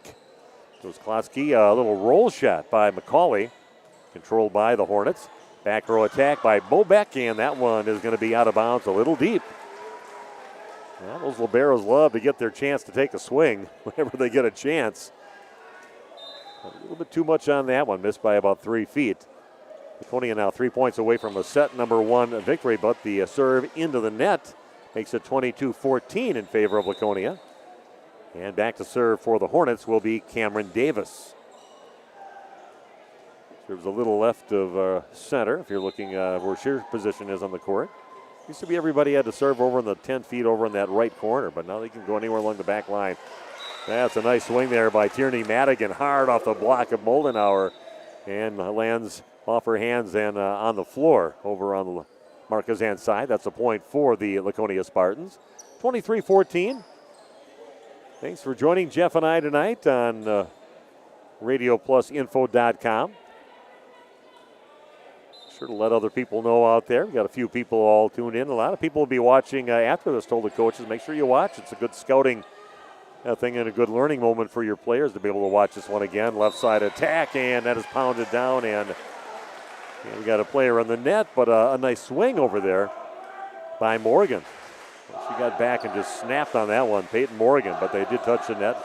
Goes Klotsky, a little roll shot by McCauley, controlled by the Hornets. Back row attack by Bobeck, and that one is going to be out of bounds a little deep. Well, those liberos love to get their chance to take a swing whenever they get a chance. A little bit too much on that one, missed by about 3 feet. Laconia now 3 points away from a set number 1 victory, but the serve into the net makes it 22-14 in favor of Laconia. And back to serve for the Hornets will be Cameron Davis. Serves a little left of center if you're looking where sheer position is on the court. Used to be everybody had to serve over in the 10 feet over in that right corner, but now they can go anywhere along the back line. That's a nice swing there by Tierney Madigan, hard off the block of Moldenhauer, and lands off her hands and on the floor over on the Markesan side. That's a point for the Laconia Spartans. 23-14. Thanks for joining Jeff and I tonight on RadioPlusInfo.com. Sure to let other people know out there. We've got a few people all tuned in. A lot of people will be watching after this, told the coaches. Make sure you watch. It's a good scouting thing and a good learning moment for your players to be able to watch this one again. Left side attack, and that is pounded down, and we got a player on the net, but a nice swing over there by Morgan. She got back and just snapped on that one, Peyton Morgan, but they did touch the net.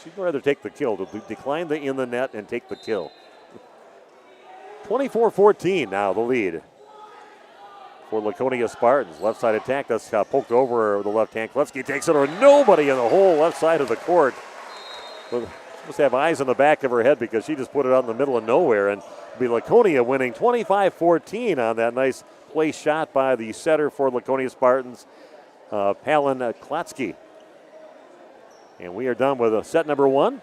She'd rather take the kill, to decline the in the net and take the kill. 24-14 now, the lead for Laconia Spartans. Left side attack, that's poked over the left hand. Klotsky takes it, or nobody in the whole left side of the court. She must have eyes in the back of her head because she just put it out in the middle of nowhere, and be Laconia winning 25-14 on that nice play shot by the setter for Laconia Spartans, Palin Klotsky. And we are done with set number 1.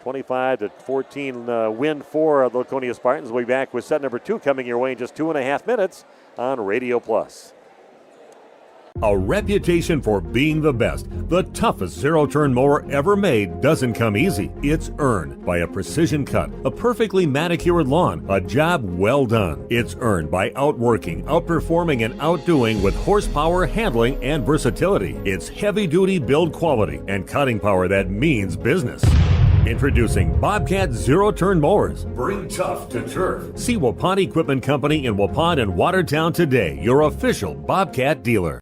25-14 win for the Laconia Spartans. We'll be back with set number 2 coming your way in just 2.5 minutes on Radio Plus. A reputation for being the best, the toughest zero-turn mower ever made doesn't come easy. It's earned by a precision cut, a perfectly manicured lawn, a job well done. It's earned by outworking, outperforming, and outdoing with horsepower, handling, and versatility. It's heavy-duty build quality and cutting power that means business. Introducing Bobcat Zero-Turn Mowers. Bring tough to turf. See Waupun Equipment Company in Waupun and Watertown today, your official Bobcat dealer.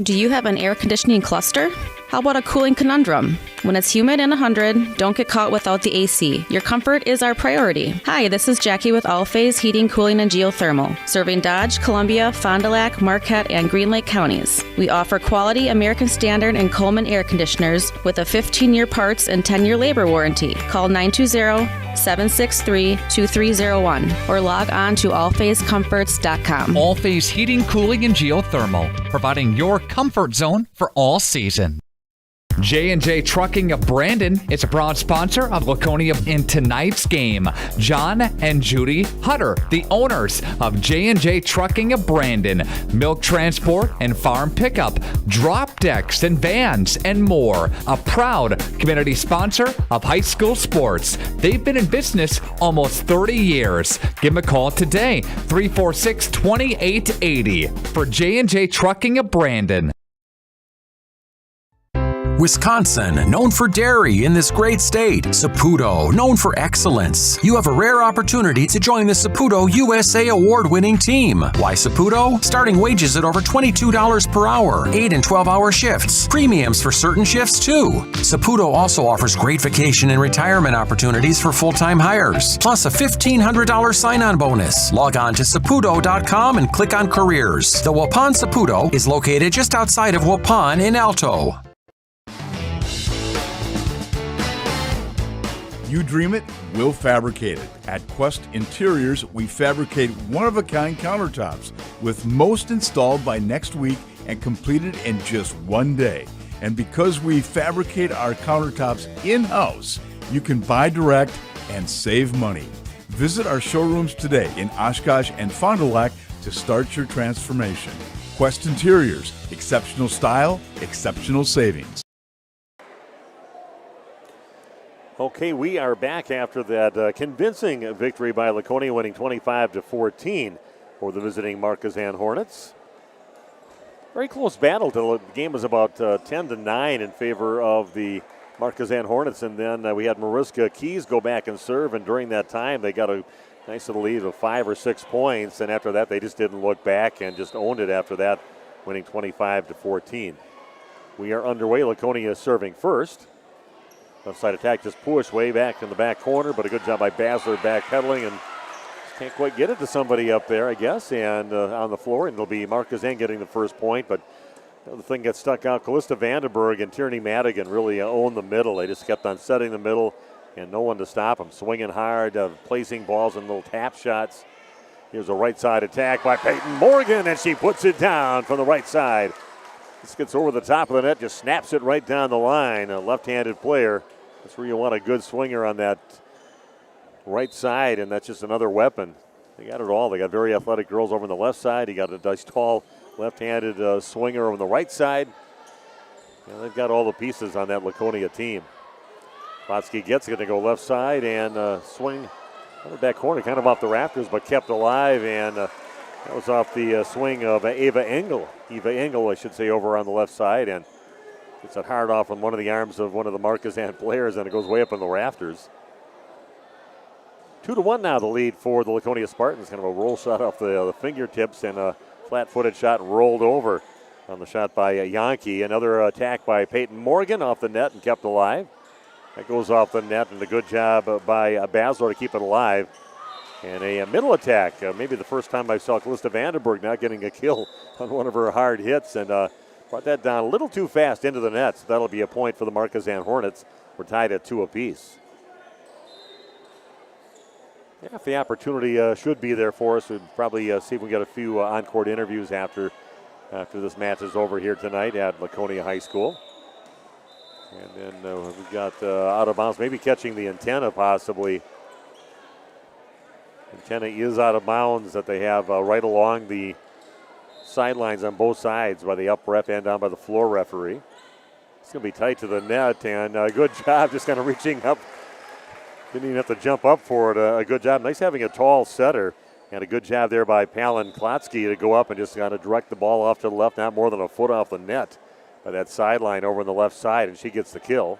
Do you have an air conditioning cluster? How about a cooling conundrum? When it's humid and 100, don't get caught without the AC. Your comfort is our priority. Hi, this is Jackie with All-Phase Heating, Cooling, and Geothermal, serving Dodge, Columbia, Fond du Lac, Marquette, and Green Lake counties. We offer quality American Standard and Coleman air conditioners with a 15-year parts and 10-year labor warranty. Call 920-763-2301 or log on to allphasecomforts.com. All-Phase Heating, Cooling, and Geothermal, providing your comfort zone for all season. J&J Trucking of Brandon is a proud sponsor of Laconia in tonight's game. John and Judy Hutter, the owners of J&J Trucking of Brandon. Milk transport and farm pickup, drop decks and vans, and more. A proud community sponsor of high school sports. They've been in business almost 30 years. Give them a call today, 346-2880 for J&J Trucking of Brandon. Wisconsin, known for dairy in this great state. Saputo, known for excellence. You have a rare opportunity to join the Saputo USA award-winning team. Why Saputo? Starting wages at over $22 per hour, 8 and 12-hour shifts. Premiums for certain shifts, too. Saputo also offers great vacation and retirement opportunities for full-time hires, plus a $1,500 sign-on bonus. Log on to Saputo.com and click on Careers. The Waupun Saputo is located just outside of Waupun in Alto. You dream it, we'll fabricate it. At Quest Interiors, we fabricate one-of-a-kind countertops, with most installed by next week and completed in just one day. And because we fabricate our countertops in-house, you can buy direct and save money. Visit our showrooms today in Oshkosh and Fond du Lac to start your transformation. Quest Interiors, exceptional style, exceptional savings. Okay, we are back after that convincing victory by Laconia, winning 25-14 for the visiting Markesan Hornets. Very close battle till the game was about 10-9 in favor of the Markesan Hornets, and then we had Mariska Keys go back and serve, and during that time they got a nice little lead of 5 or 6 points, and after that they just didn't look back and just owned it after that, winning 25-14. We are underway. Laconia serving first. Left side attack just pushed way back in the back corner, but a good job by Basler backpedaling and just can't quite get it to somebody up there, I guess, and on the floor. And it'll be Markesan getting the first point, but the thing gets stuck out. Callista Vandenberg and Tierney Madigan really owned the middle. They just kept on setting the middle and no one to stop them. Swinging hard, placing balls and little tap shots. Here's a right side attack by Peyton Morgan, and she puts it down from the right side. This gets over the top of the net, just snaps it right down the line. A left-handed player. That's where you want a good swinger on that right side, and that's just another weapon. They got it all. They got very athletic girls over on the left side. You got a nice, tall, left-handed swinger over on the right side. Yeah, they've got all the pieces on that Laconia team. Klotsky gets it, going to go left side and swing on the back corner, kind of off the rafters, but kept alive, and that was off the swing of Eva Engel, I should say, over on the left side, and gets it hard off on one of the arms of one of the Markesan players, and it goes way up in the rafters. 2-1 now, the lead for the Laconia Spartans. Kind of a roll shot off the fingertips and a flat-footed shot rolled over on the shot by Yankee. Another attack by Peyton Morgan off the net and kept alive. That goes off the net, and a good job by Basler to keep it alive. And a middle attack, maybe the first time I saw Callista Vandenberg not getting a kill on one of her hard hits, and brought that down a little too fast into the net. So that'll be a point for the Markesan Hornets. We're tied at 2 apiece. Yeah, if the opportunity should be there for us, we'd probably see if we get a few on-court interviews after this match is over here tonight at Laconia High School. And then we've got out of bounds, maybe catching the antenna possibly. Antenna is out of bounds that they have right along the sidelines on both sides by the up ref and down by the floor referee. It's going to be tight to the net, and a good job just kind of reaching up. Didn't even have to jump up for it. A good job. Nice having a tall setter, and a good job there by Palin Klotsky to go up and just kind of direct the ball off to the left, not more than a foot off the net by that sideline over on the left side, and she gets the kill.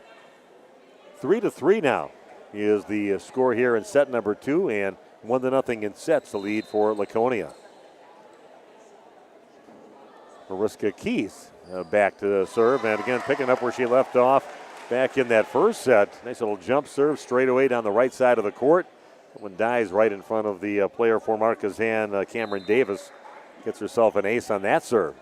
3-3 now is the score here in set number 2, and 1-0 in sets, the lead for Laconia. Mariska Keith back to serve, and again picking up where she left off back in that first set. Nice little jump serve straight away down the right side of the court. That one dies right in front of the player for Markesan, Cameron Davis. Gets herself an ace on that serve.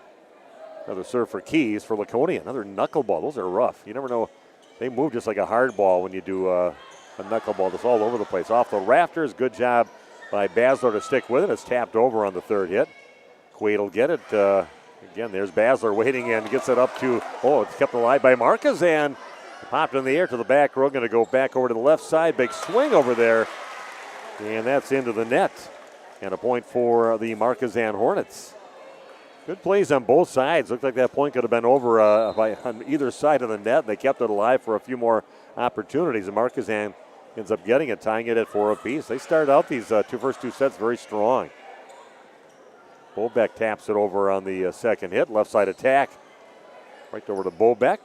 Another serve for Keys for Laconia. Another knuckleball. Those are rough. You never know. They move just like a hard ball when you do a knuckleball. Just all over the place. Off the rafters. Good job by Basler to stick with it. It's tapped over on the third hit. Quaid will get it. Again, there's Basler waiting and gets it up to, it's kept alive by Markesan. Popped in the air to the back row, going to go back over to the left side. Big swing over there, and that's into the net. And a point for the Markesan Hornets. Good plays on both sides. Looked like that point could have been over on either side of the net. They kept it alive for a few more opportunities, and Markesan ends up getting it, tying it at 4 apiece. They started out these first two sets very strong. Bobeck taps it over on the second hit. Left side attack. Right over to Bobeck.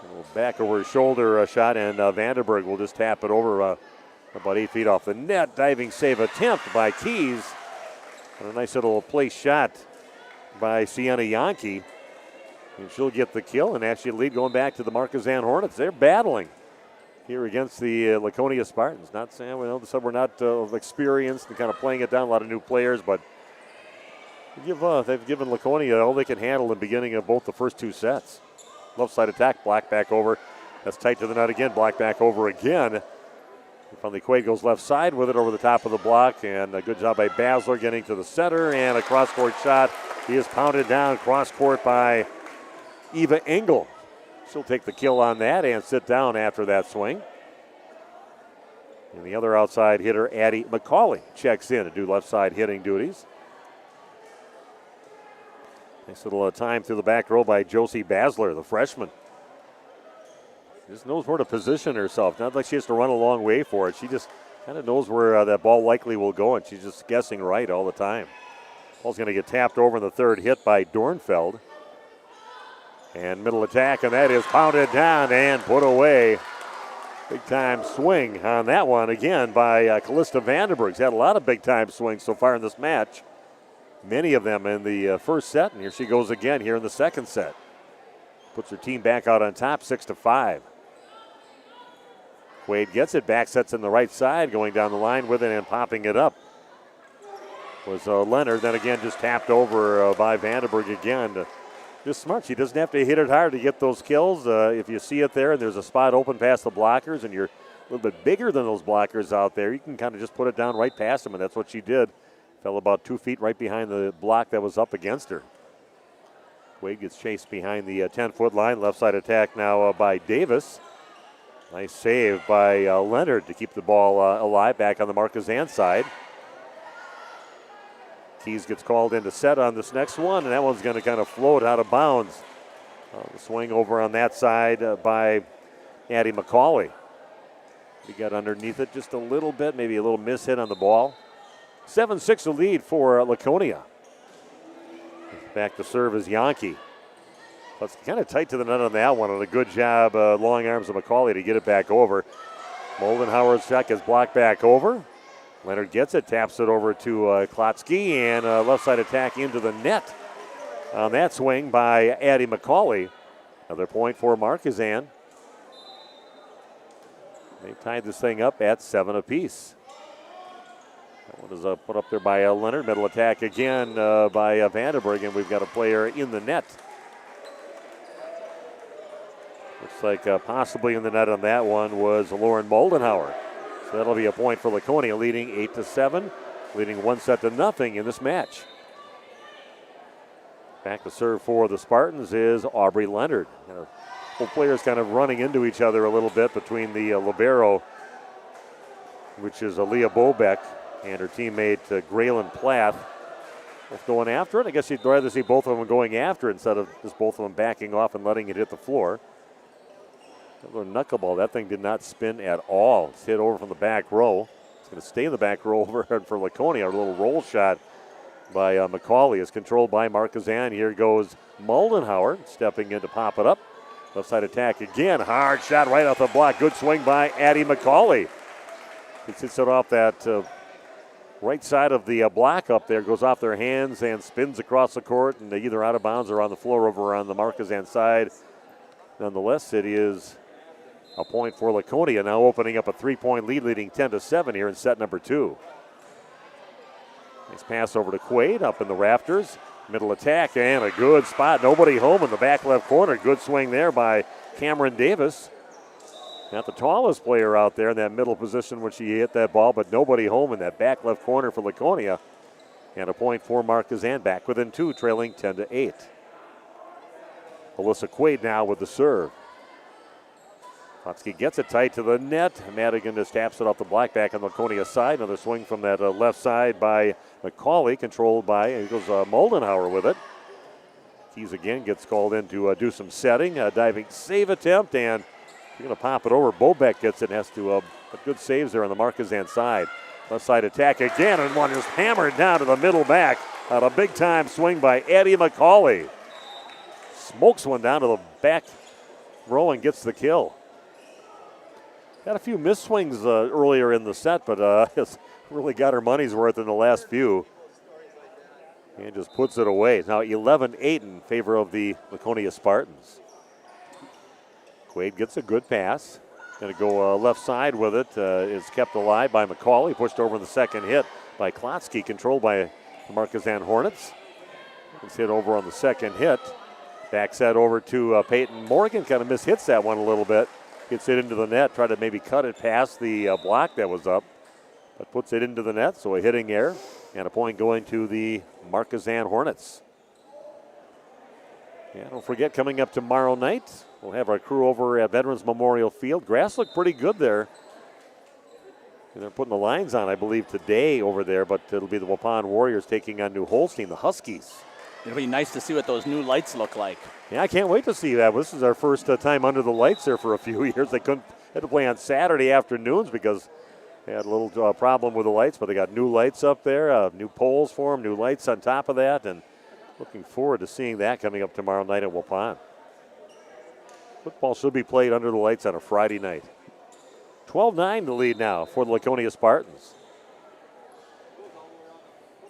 A little back over his shoulder shot, and Vandenberg will just tap it over about 8 feet off the net. Diving save attempt by Keys. And a nice little place shot by Sienna Yankee. And she'll get the kill and actually lead going back to the Markesan Hornets. They're battling here against the Laconia Spartans. Not saying we're not experienced and kind of playing it down, a lot of new players, but they've given Laconia all they can handle in the beginning of both the first two sets. Left side attack, Black back over. That's tight to the net again, Black back over again. Finally, Quaid goes left side with it over the top of the block, and a good job by Basler getting to the center, and a cross-court shot. He is pounded down cross-court by Eva Engel. She'll take the kill on that and sit down after that swing. And the other outside hitter, Addie McCauley, checks in to do left side hitting duties. Nice little time through the back row by Josie Basler, the freshman. Just knows where to position herself. Not like she has to run a long way for it. She just kind of knows where that ball likely will go, and she's just guessing right all the time. Ball's going to get tapped over in the third hit by Dornfeld. And middle attack, and that is pounded down and put away. Big time swing on that one again by Callista Vandenberg. She's had a lot of big time swings so far in this match. Many of them in the first set, and here she goes again here in the second set. Puts her team back out on top, 6-5. Quaid gets it, back sets in the right side, going down the line with it and popping it up. Was Leonard, then again just tapped over by Vandenberg again. Just smart. She doesn't have to hit it hard to get those kills. If you see it there and there's a spot open past the blockers and you're a little bit bigger than those blockers out there, you can kind of just put it down right past them, and that's what she did. Fell about 2 feet right behind the block that was up against her. Quaid gets chased behind the 10-foot line. Left side attack now by Davis. Nice save by Leonard to keep the ball alive back on the Markesan side. Keys gets called into set on this next one, and that one's going to kind of float out of bounds. The swing over on that side by Addie McCauley. He got underneath it just a little bit, maybe a little mishit on the ball. 7-6 the lead for Laconia. Back to serve is Yankee. That's kind of tight to the net on that one, and a good job, long arms of McCauley to get it back over. Moldenhauer's shot gets blocked back over. Leonard gets it, taps it over to Klotsky, and left side attack into the net on that swing by Addie McCauley. Another point for Markesan. They tied this thing up at 7 apiece. That one is put up there by Leonard. Middle attack again by Vandenberg, and we've got a player in the net. Looks like possibly in the net on that one was Lauren Moldenhauer. So that'll be a point for Laconia, leading 8-7, leading 1-0 in this match. Back to serve for the Spartans is Aubrey Leonard. Both players kind of running into each other a little bit between the libero, which is Leah Bobeck, and her teammate Graylin Plath. Both going after it. I guess you'd rather see both of them going after it instead of just both of them backing off and letting it hit the floor. A little knuckleball. That thing did not spin at all. It's hit over from the back row. It's going to stay in the back row over for Laconia. A little roll shot by McCauley is controlled by Markesan. Here goes Moldenhauer stepping in to pop it up. Left side attack again. Hard shot right off the block. Good swing by Addie McCauley. He hits it off that right side of the block up there. Goes off their hands and spins across the court, and either out of bounds or on the floor over on the Markesan side. Nonetheless, it is a point for Laconia, now opening up a 3-point lead, leading 10-7 here in set number 2. Nice pass over to Quaid, up in the rafters. Middle attack, and a good spot. Nobody home in the back left corner. Good swing there by Cameron Davis. Not the tallest player out there in that middle position when she hit that ball, but nobody home in that back left corner for Laconia. And a point for Markesan, back within 2, trailing 10-8. Alyssa Quaid now with the serve. Klotsky gets it tight to the net. Madigan just taps it off the block back on Laconia side. Another swing from that left side by McCauley, controlled by, here goes Moldenhauer with it. Keys again gets called in to do some setting. Diving save attempt, and you're going to pop it over. Bobek gets it and has to put good saves there on the Markesan side. Left side attack again, and one just hammered down to the middle back. On a big time swing by Eddie McCauley. Smokes one down to the back row and gets the kill. Got a few missed swings earlier in the set, but has really got her money's worth in the last few. And just puts it away. Now 11-8 in favor of the Laconia Spartans. Quaid gets a good pass. Going to go left side with it. Is kept alive by McCauley. Pushed over in the second hit by Klotsky, controlled by the Markesan Hornets. It's hit over on the second hit. Back set over to Peyton Morgan. Kind of mishits that one a little bit. Gets it into the net. Tried to maybe cut it past the block that was up. But puts it into the net. So a hitting error. And a point going to the Markesan Hornets. Yeah, don't forget, coming up tomorrow night, we'll have our crew over at Veterans Memorial Field. Grass looked pretty good there. And they're putting the lines on, I believe, today over there. But it'll be the Waupun Warriors taking on New Holstein, the Huskies. It'll be nice to see what those new lights look like. Yeah, I can't wait to see that. This is our first time under the lights there for a few years. They had to play on Saturday afternoons because they had a little problem with the lights, but they got new lights up there, new poles for them, new lights on top of that, and looking forward to seeing that coming up tomorrow night at Waupun. Football should be played under the lights on a Friday night. 12-9 the lead now for the Laconia Spartans.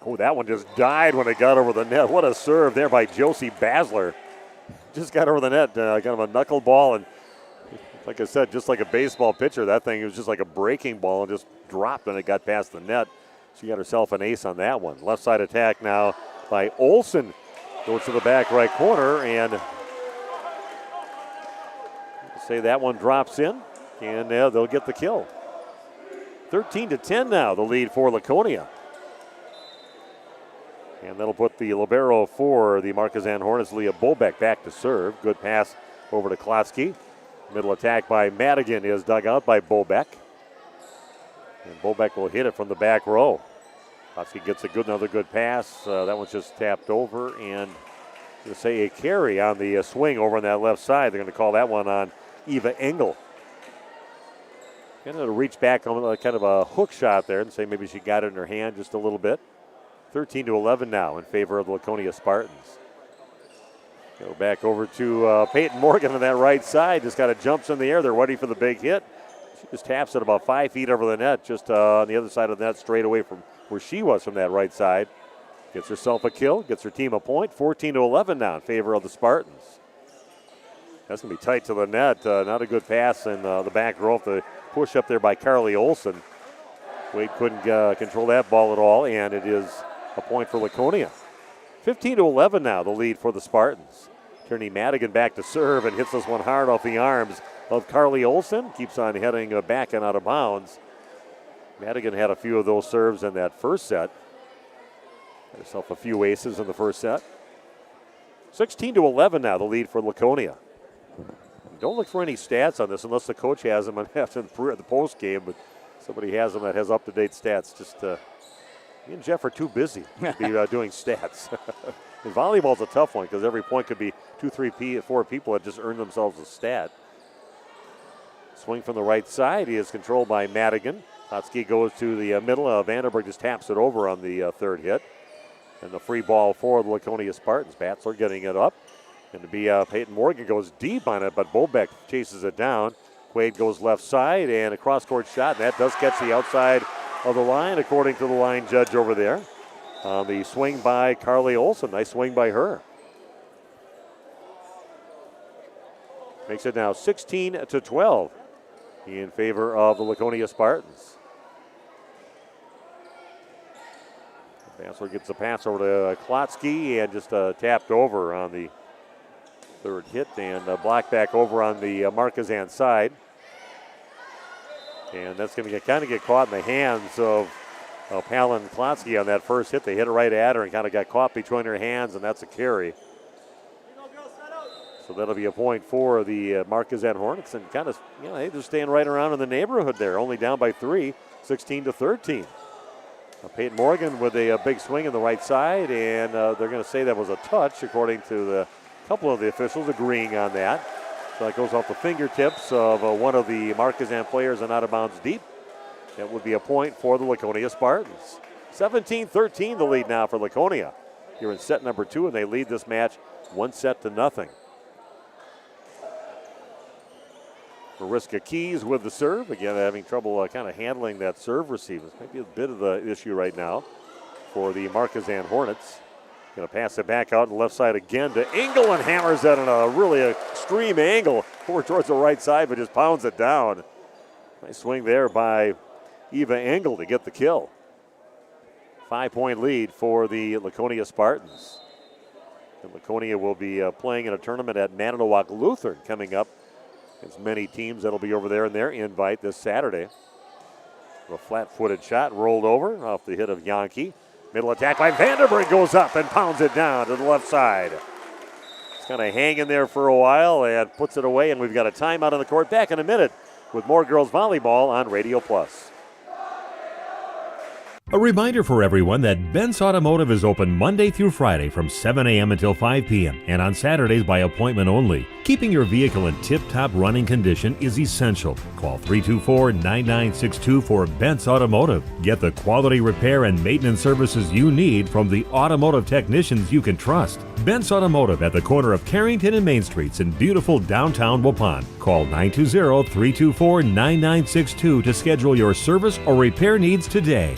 Oh, that one just died when it got over the net. What a serve there by Josie Basler. Just got over the net, kind of a knuckle ball, and like I said, just like a baseball pitcher, that thing, it was just like a breaking ball and just dropped when it got past the net. She got herself an ace on that one. Left side attack now by Olsen. Goes to the back right corner, and say that one drops in, and they'll get the kill. 13-10 now, the lead for Laconia. And that'll put the libero for the Markesan Hornets, Leah Bobek, back to serve. Good pass over to Klotsky. Middle attack by Madigan is dug out by Bobek. And Bobek will hit it from the back row. Klotsky gets another good pass. That one's just tapped over, and to say a carry on the swing over on that left side. They're going to call that one on Eva Engel. Going to reach back on kind of a hook shot there and say maybe she got it in her hand just a little bit. 13-11 now in favor of the Laconia Spartans. Go back over to Peyton Morgan on that right side. Just kind of jumps in the air. They're ready for the big hit. She just taps it about 5 feet over the net, just on the other side of the net, straight away from where she was from that right side. Gets herself a kill, gets her team a point. 14-11 now in favor of the Spartans. That's going to be tight to the net. Not a good pass in the back row. The push up there by Carly Olsen. Wade couldn't control that ball at all, and it is a point for Laconia. 15-11 now, the lead for the Spartans. Tierney Madigan back to serve and hits this one hard off the arms of Carly Olsen. Keeps on heading back and out of bounds. Madigan had a few of those serves in that first set. Had herself a few aces in the first set. 16-11 now, the lead for Laconia. Don't look for any stats on this unless the coach has them after the post game, but somebody has them that has up-to-date stats. Just me and Jeff are too busy to be doing stats. And volleyball's a tough one because every point could be 2, 3, 4 people that just earned themselves a stat. Swing from the right side. He is controlled by Madigan. Klotsky goes to the middle. Vandenberg just taps it over on the third hit. And the free ball for the Laconia Spartans. Batzler getting it up. And to be Peyton Morgan goes deep on it, but Bobek chases it down. Quaid goes left side and a cross-court shot. And that does catch the outside of the line, according to the line judge over there. The swing by Carly Olsen. Nice swing by her. Makes it now 16-12 in favor of the Laconia Spartans. Bassler gets a pass over to Klotsky and just tapped over on the third hit, and blocked back over on the Markesan side. And that's going to kind of get caught in the hands of Palin and Klotsky on that first hit. They hit it right at her and kind of got caught between her hands, and that's a carry. So that'll be a point for the Markesan Hornets, and kind of, hey, they're staying right around in the neighborhood there, only down by 3, 16-13. Peyton Morgan with a big swing in the right side, and they're going to say that was a touch, according to the couple of the officials agreeing on that. So that goes off the fingertips of one of the Markesan players and out of bounds deep. That would be a point for the Laconia Spartans. 17-13 the lead now for Laconia. Here in set number 2, and they lead this match 1-0. Mariska Keys with the serve. Again, having trouble kind of handling that serve receive. This might be a bit of the issue right now for the Markesan Hornets. Going to pass it back out on the left side again to Engel, and hammers that in a really extreme angle over towards the right side, but just pounds it down. Nice swing there by Eva Engel to get the kill. 5-point lead for the Laconia Spartans. And Laconia will be playing in a tournament at Manitowoc Lutheran coming up. There's many teams that'll be over there in their invite this Saturday. A flat-footed shot rolled over off the hit of Yankee. Middle attack by Vanderberg goes up and pounds it down to the left side. It's kind of hanging there for a while and puts it away, and we've got a timeout on the court. Back in a minute with more girls volleyball on Radio Plus. A reminder for everyone that Bent's Automotive is open Monday through Friday from 7 a.m. until 5 p.m. and on Saturdays by appointment only. Keeping your vehicle in tip-top running condition is essential. Call 324-9962 for Bent's Automotive. Get the quality repair and maintenance services you need from the automotive technicians you can trust. Bent's Automotive at the corner of Carrington and Main Streets in beautiful downtown Waupun. Call 920-324-9962 to schedule your service or repair needs today.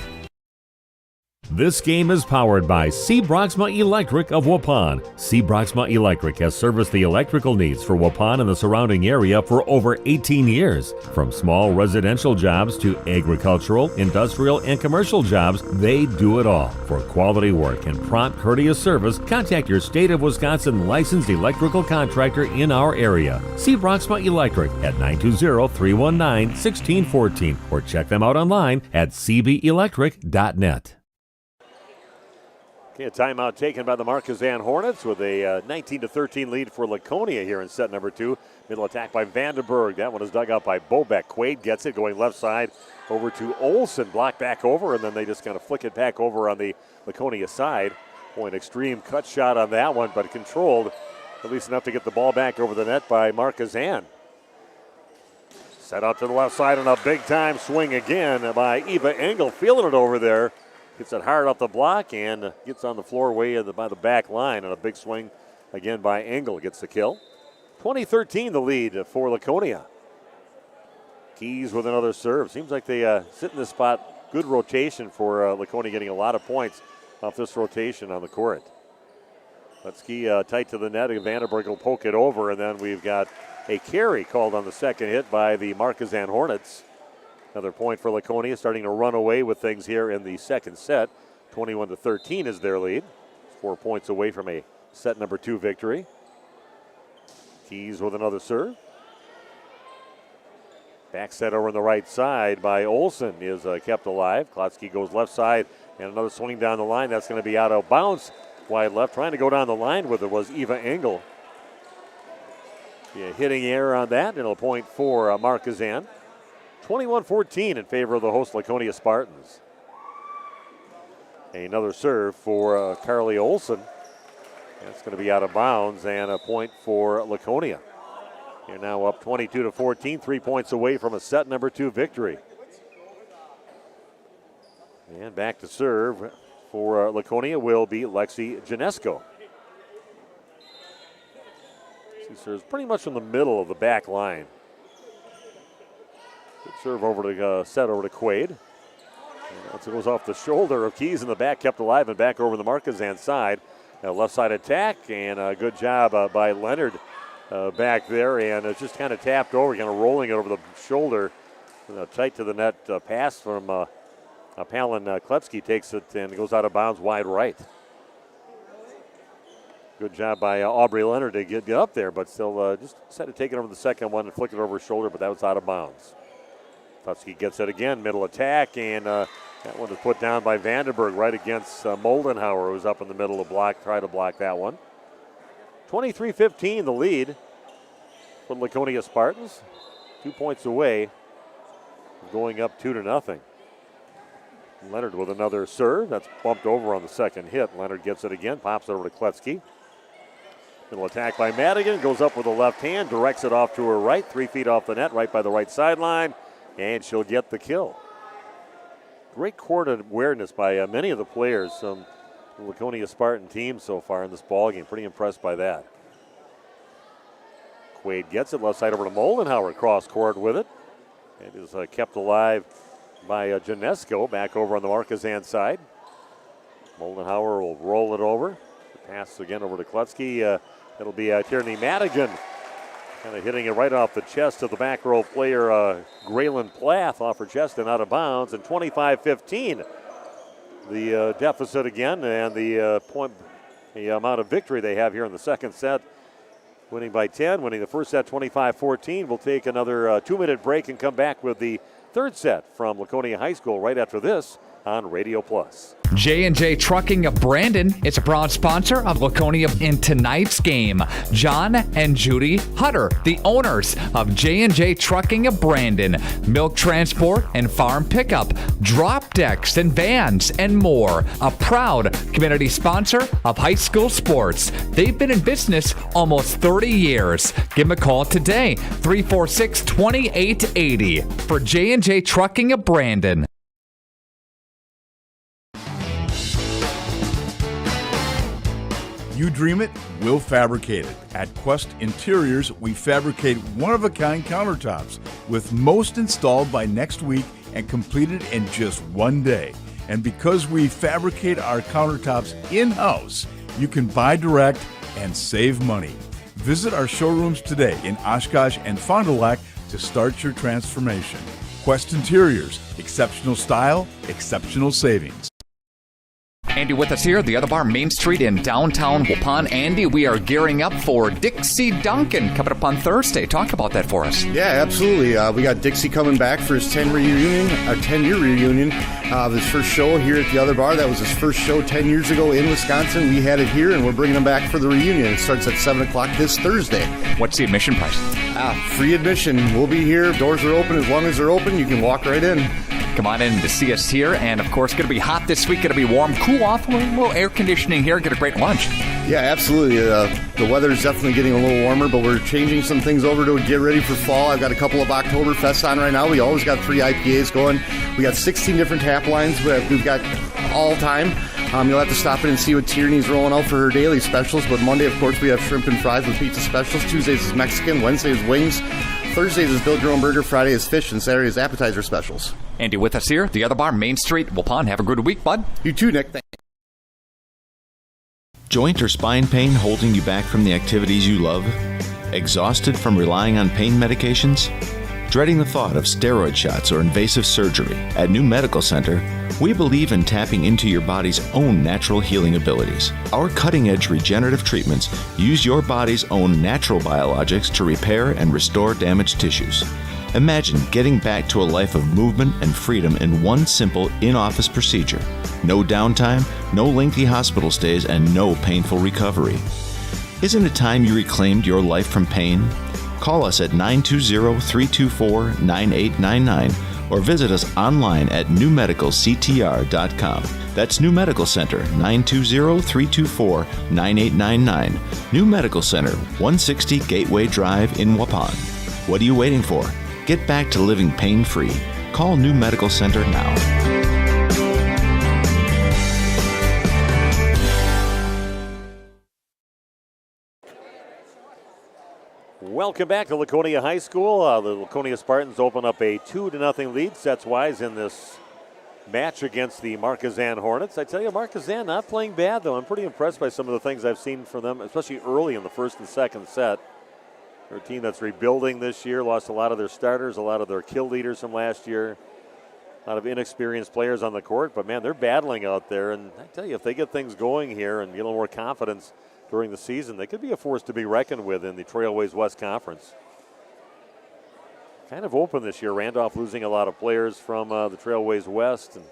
This game is powered by C. Broxma Electric of Waupun. C. Broxma Electric has serviced the electrical needs for Waupun and the surrounding area for over 18 years. From small residential jobs to agricultural, industrial, and commercial jobs, they do it all. For quality work and prompt, courteous service, contact your State of Wisconsin licensed electrical contractor in our area. C. Broxma Electric at 920-319-1614 or check them out online at cbelectric.net. Okay, a timeout taken by the Markesan Hornets with a 19-13 lead for Laconia here in set number 2. Middle attack by Vandenberg. That one is dug out by Bobek. Quaid gets it, going left side over to Olsen. Blocked back over, and then they just kind of flick it back over on the Laconia side. Boy, an extreme cut shot on that one, but controlled at least enough to get the ball back over the net by Markesan. Set out to the left side, and a big-time swing again by Eva Engel. Feeling it over there. Gets it hard off the block and gets on the floor way by the back line, and a big swing again by Engel gets the kill. 20-13 the lead for Laconia. Keys with another serve. Seems like they sit in this spot. Good rotation for Laconia, getting a lot of points off this rotation on the court. Letsky tight to the net. Vandenberg will poke it over, and then we've got a carry called on the second hit by the Markesan Hornets. Another point for Laconia, starting to run away with things here in the second set. 21-13 is their lead. 4 points away from a set number 2 victory. Keys with another serve. Back set over on the right side by Olsen is kept alive. Klotsky goes left side, and another swing down the line. That's going to be out of bounds. Wide left, trying to go down the line with it was Eva Engel. Yeah, hitting error on that, and a point for Markesan. 21-14 in favor of the host Laconia Spartans. Another serve for Carly Olsen. That's going to be out of bounds, and a point for Laconia. They're now up 22-14, 3 points away from a set number 2 victory. And back to serve for Laconia will be Lexi Janesco. She serves pretty much in the middle of the back line. Good serve over to set over to Quaid. Once it goes off the shoulder of Keys in the back, kept alive and back over the Markesan side. Left side attack, and a good job by Leonard back there, and it's just kind of tapped over, kind of rolling it over the shoulder. Tight to the net pass from Palin. Kletsky takes it and goes out of bounds wide right. Good job by Aubrey Leonard to get up there, but still just had to take it over the second one and flick it over his shoulder, but that was out of bounds. Kletsky gets it again, middle attack, and That one is put down by Vandenberg right against Moldenhauer, who's up in the middle of block, try to block that one. 23-15 the lead for Laconia Spartans. 2 points away, going up 2-0. Leonard with another serve. That's bumped over on the second hit. Leonard gets it again, pops it over to Kletzky. Little attack by Madigan, goes up with the left hand, directs it off to her right, 3 feet off the net, right by the right sideline, and she'll get the kill. Great court awareness by many of the players from the Laconia Spartan team so far in this ballgame. Pretty impressed by that. Quaid gets it, left side over to Moldenhauer, cross court with it. It is kept alive by Janesco, back over on the Markesan side. Moldenhauer will roll it over. Pass again over to Kletzky. It'll be Tierney Madigan kind of hitting it right off the chest of the back row player, Graylin Plath, off her chest and out of bounds. And 25-15, the deficit again, and the amount of victory they have here in the second set. Winning by 10, winning the first set 25-14. We'll take another 2-minute break and come back with the third set from Laconia High School right after this on Radio Plus. J&J Trucking of Brandon is a proud sponsor of Laconia in tonight's game. John and Judy Hutter, the owners of J&J Trucking of Brandon. Milk transport and farm pickup, drop decks and vans, and more. A proud community sponsor of high school sports. They've been in business almost 30 years. Give them a call today, 346-2880 for J&J Trucking of Brandon. You dream it, we'll fabricate it. At Quest Interiors, we fabricate one-of-a-kind countertops, with most installed by next week and completed in just 1 day. And because we fabricate our countertops in-house, you can buy direct and save money. Visit our showrooms today in Oshkosh and Fond du Lac to start your transformation. Quest Interiors, exceptional style, exceptional savings. Andy with us here, the other bar, Main Street in downtown Waupun. Andy, we are gearing up for Dixie Duncan coming up on Thursday. Talk about that for us. Yeah, absolutely. We got Dixie coming back for his 10-year reunion. His first show here at the other bar. That was his first show 10 years ago in Wisconsin. We had it here, and we're bringing him back for the reunion. It starts at 7 o'clock this Thursday. What's the admission price? Free admission. We'll be here. Doors are open. As long as they're open, you can walk right in. Come on in to see us here. And, of course, going to be hot this week. Going to be warm, cool off. A little air conditioning here. Get a great lunch. Yeah, absolutely. The weather is definitely getting a little warmer, but we're changing some things over to get ready for fall. I've got a couple of Oktoberfests on right now. We always got 3 IPAs going. We got 16 different tap lines we've got all time. You'll have to stop in and see what Tierney's rolling out for her daily specials. But Monday, of course, we have shrimp and fries with pizza specials. Tuesdays is Mexican. Wednesdays is wings. Thursdays is build your own burger. Friday is fish. And Saturday is appetizer specials. Andy with us here, the other bar, Main Street, Waupun. Have a good week, bud. You too, Nick. Thanks. Joint or spine pain holding you back from the activities you love? Exhausted from relying on pain medications? Dreading the thought of steroid shots or invasive surgery? At New Medical Center, we believe in tapping into your body's own natural healing abilities. Our cutting-edge regenerative treatments use your body's own natural biologics to repair and restore damaged tissues. Imagine getting back to a life of movement and freedom in one simple in-office procedure. No downtime, no lengthy hospital stays, and no painful recovery. Isn't it time you reclaimed your life from pain? Call us at 920-324-9899 or visit us online at newmedicalctr.com. That's New Medical Center, 920-324-9899. New Medical Center, 160 Gateway Drive in Waupun. What are you waiting for? Get back to living pain-free. Call New Medical Center now. Welcome back to Laconia High School. The Laconia Spartans open up a 2-0 lead sets-wise in this match against the Markesan Hornets. I tell you, Markesan not playing bad, though. I'm pretty impressed by some of the things I've seen from them, especially early in the first and second set. They're a team that's rebuilding this year, lost a lot of their starters, a lot of their kill leaders from last year. A lot of inexperienced players on the court, but, man, they're battling out there. And I tell you, if they get things going here and get a little more confidence during the season, they could be a force to be reckoned with in the Trailways West Conference. Kind of open this year. Randolph losing a lot of players from the Trailways West. And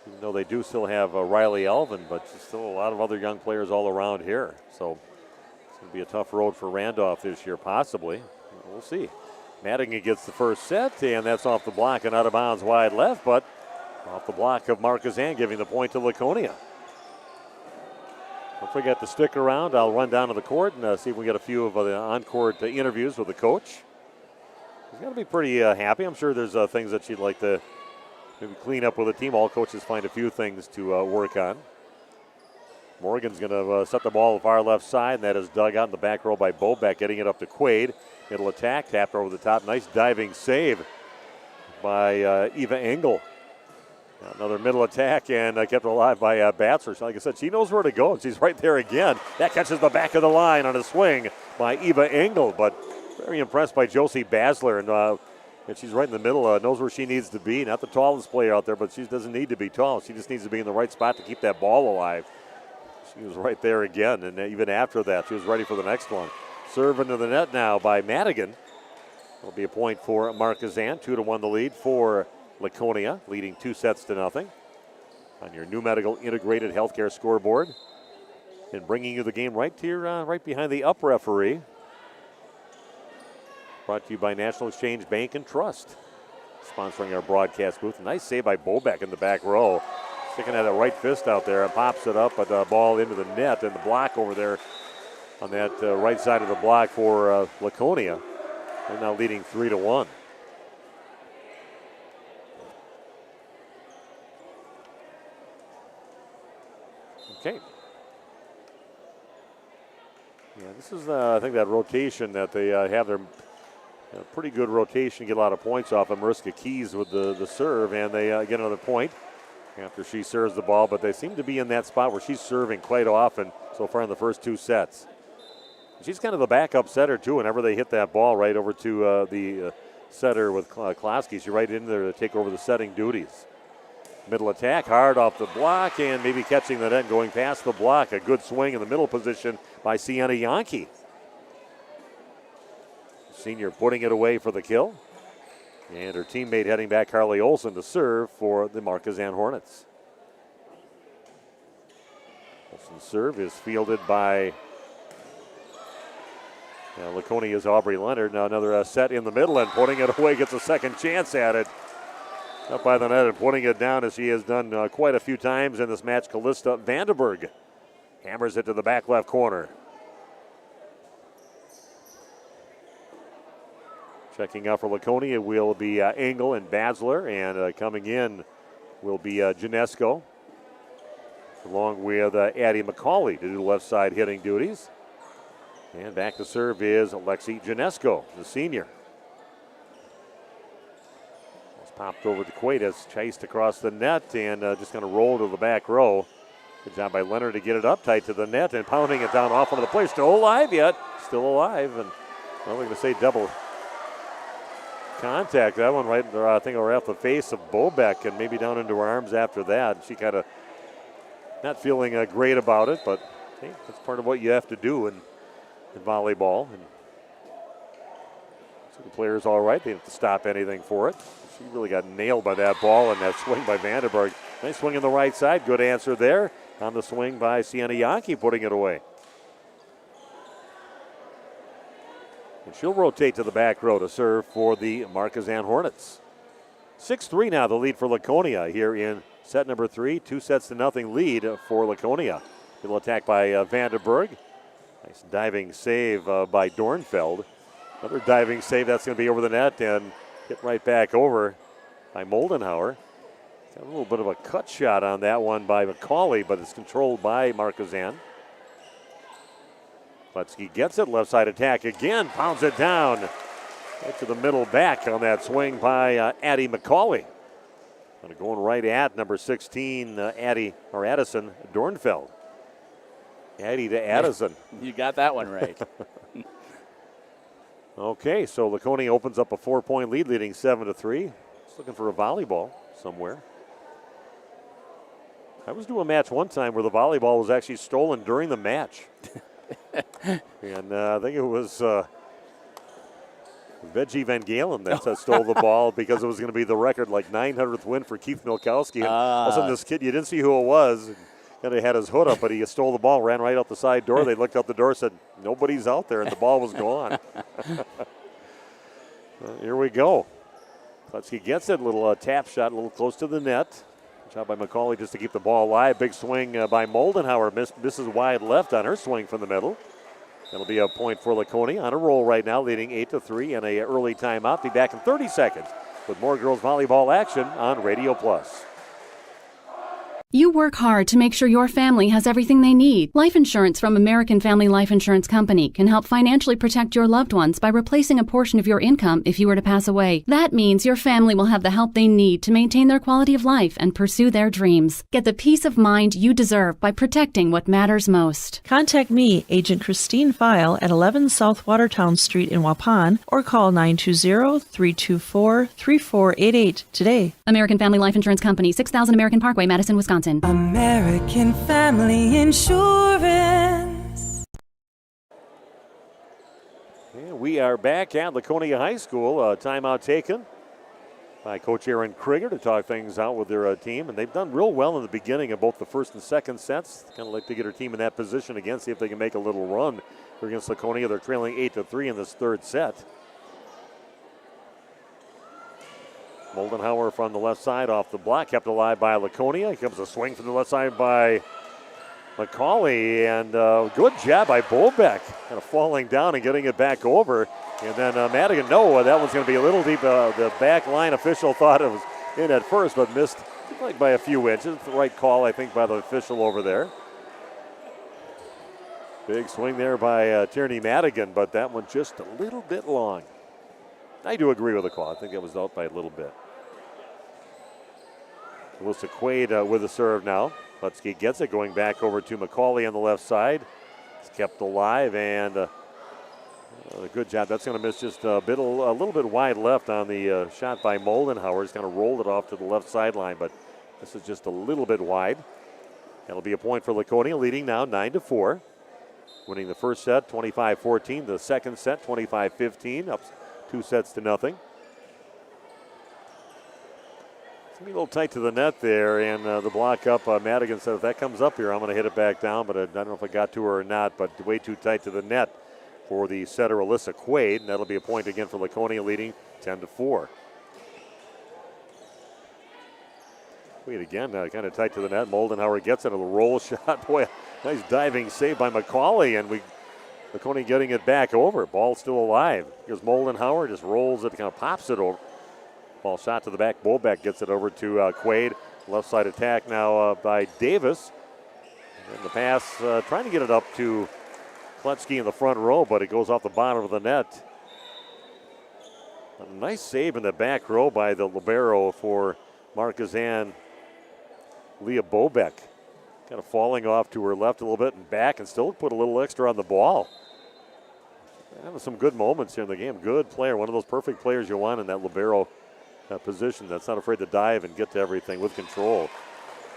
Even though they do still have Riley Elvin, but still a lot of other young players all around here. So it's going to be a tough road for Randolph this year, possibly. We'll see. Madigan gets the first set, and that's off the block and out of bounds wide left, but off the block of Markesan, giving the point to Laconia. Don't forget to stick around. I'll run down to the court and see if we get a few of the on-court interviews with the coach. He's got to be pretty happy. I'm sure there's things that she'd like to maybe clean up with the team. All coaches find a few things to work on. Morgan's going to set the ball far left side, and that is dug out in the back row by Bobek, getting it up to Quaid. Middle attack, tapped over the top. Nice diving save by Eva Engel. Another middle attack, and kept alive by Batzler. So like I said, she knows where to go, and she's right there again. That catches the back of the line on a swing by Eva Engel, but very impressed by Josie Basler, and she's right in the middle, knows where she needs to be. Not the tallest player out there, but she doesn't need to be tall. She just needs to be in the right spot to keep that ball alive. She was right there again, and even after that, she was ready for the next one. Serve into the net now by Madigan. It'll be a point for Markesan. 2-1 the lead for Laconia, leading 2-0 on your New Medical Integrated Healthcare scoreboard. And bringing you the game right to your, right behind the up referee. Brought to you by National Exchange Bank and Trust, sponsoring our broadcast booth. Nice save by Bobek in the back row. Sticking at a right fist out there and pops it up, but the ball into the net, and the block over there on that right side of the block for Laconia. They're now leading 3-1. Okay. Yeah, this is, I think, that rotation that they have their pretty good rotation, get a lot of points off of Mariska Keys with the serve, and they get another point after she serves the ball, but they seem to be in that spot where she's serving quite often so far in the first two sets. She's kind of the backup setter, too, whenever they hit that ball right over to the setter with Klosky. She's right in there to take over the setting duties. Middle attack, hard off the block, and maybe catching the net and going past the block. A good swing in the middle position by Sienna Yankee. Senior putting it away for the kill. And her teammate heading back, Carly Olsen, to serve for the Markesan Hornets. Olsen's serve is fielded by Laconia's Aubrey Leonard. Now another set in the middle, and putting it away, gets a second chance at it. Up by the net and putting it down, as she has done quite a few times in this match, Callista Vandenberg. Hammers it to the back left corner. Checking out for Laconia will be Engel and Basler, and coming in will be Janesco, along with Addie McCauley to do left side hitting duties. And back to serve is Lexi Janesco, the senior. It's popped over to Quaid, chased across the net, and just going to roll to the back row. Good job by Leonard to get it up tight to the net and pounding it down off onto the plate. Still alive yet. Still alive. And well, we're going to say double contact. That one right, I think, right off the face of Bobek and maybe down into her arms after that. She kind of not feeling great about it, but hey, that's part of what you have to do in volleyball. And so the player's all right. They didn't have to stop anything for it. She really got nailed by that ball and that swing by Vandenberg. Nice swing on the right side. Good answer there on the swing by Sienna Yankee, putting it away. And she'll rotate to the back row to serve for the Markesan Hornets. 6-3 now, the lead for Laconia here in set number 3. 2-0 lead for Laconia. Little attack by Vandenberg. Nice diving save by Dornfeld. Another diving save, that's going to be over the net and hit right back over by Moldenhauer. Got a little bit of a cut shot on that one by McCauley, but it's controlled by Markesan. Kletsky gets it, left side attack again, pounds it down. Right to the middle back on that swing by Addie McCauley. Going right at number 16, Addison Dornfeld. Addie to Addison. You got that one right. Okay, so Laconia opens up a 4-point lead, leading 7-3. Just looking for a volleyball somewhere. I was doing a match one time where the volleyball was actually stolen during the match. And I think it was Veggie Van Galen that stole the ball because it was going to be the record, like 900th win for Keith Milkowski. And all of a sudden this kid, you didn't see who it was. Kind of had his hood up, but he stole the ball, ran right out the side door. They looked out the door, said, nobody's out there, and the ball was gone. Here we go. Klutsky gets it, a little tap shot, a little close to the net. Shot by McCauley just to keep the ball alive. Big swing by Moldenhauer. Misses wide left on her swing from the middle. That'll be a point for Laconia. On a roll right now, leading 8-3 and an early timeout. Be back in 30 seconds with more girls volleyball action on Radio Plus. You work hard to make sure your family has everything they need. Life insurance from American Family Life Insurance Company can help financially protect your loved ones by replacing a portion of your income if you were to pass away. That means your family will have the help they need to maintain their quality of life and pursue their dreams. Get the peace of mind you deserve by protecting what matters most. Contact me, Agent Christine File, at 11 South Watertown Street in Waupun, or call 920-324-3488 today. American Family Life Insurance Company, 6000 American Parkway, Madison, Wisconsin. American Family Insurance. And we are back at Laconia High School. Timeout taken by Coach Aaron Krieger to talk things out with their team. And they've done real well in the beginning of both the first and second sets. Kind of like to get her team in that position again, see if they can make a little run against Laconia. They're trailing 8-3 in this third set. Moldenhauer from the left side off the block, kept alive by Laconia. Here comes a swing from the left side by McCauley, and good job by Bobeck, kind of falling down and getting it back over. And then Madigan, no, that one's going to be a little deep. The back line official thought it was in at first, but missed like by a few inches. The right call, I think, by the official over there. Big swing there by Tierney Madigan, but that one just a little bit long. I do agree with the call. I think it was out by a little bit. Alyssa Quaid with the serve now. Klutsky gets it, going back over to McCauley on the left side. It's kept alive, and a good job. That's going to miss just a little bit wide left on the shot by Moldenhauer. He's kind of rolled it off to the left sideline, but this is just a little bit wide. That'll be a point for Laconia, leading now 9-4. Winning the first set, 25-14. The second set, 25-15. Up 2 sets to nothing. It's going to be a little tight to the net there, and the block up, Madigan said, if that comes up here, I'm going to hit it back down, but I don't know if I got to her or not, but way too tight to the net for the setter, Alyssa Quaid, and that'll be a point again for Laconia, leading 10-4. Quaid again, kind of tight to the net. Moldenhauer gets it, a roll shot. Boy, nice diving save by McCauley, and Laconia getting it back over. Ball still alive. Here's Moldenhauer, just rolls it, kind of pops it over. Ball shot to the back. Bobeck gets it over to Quaid. Left side attack now by Davis. And the pass, trying to get it up to Klutsky in the front row, but it goes off the bottom of the net. A nice save in the back row by the libero for Markesan, Leah Bobeck. Kind of falling off to her left a little bit and back, and still put a little extra on the ball. Having some good moments here in the game. Good player, one of those perfect players you want in that libero position that's not afraid to dive and get to everything with control.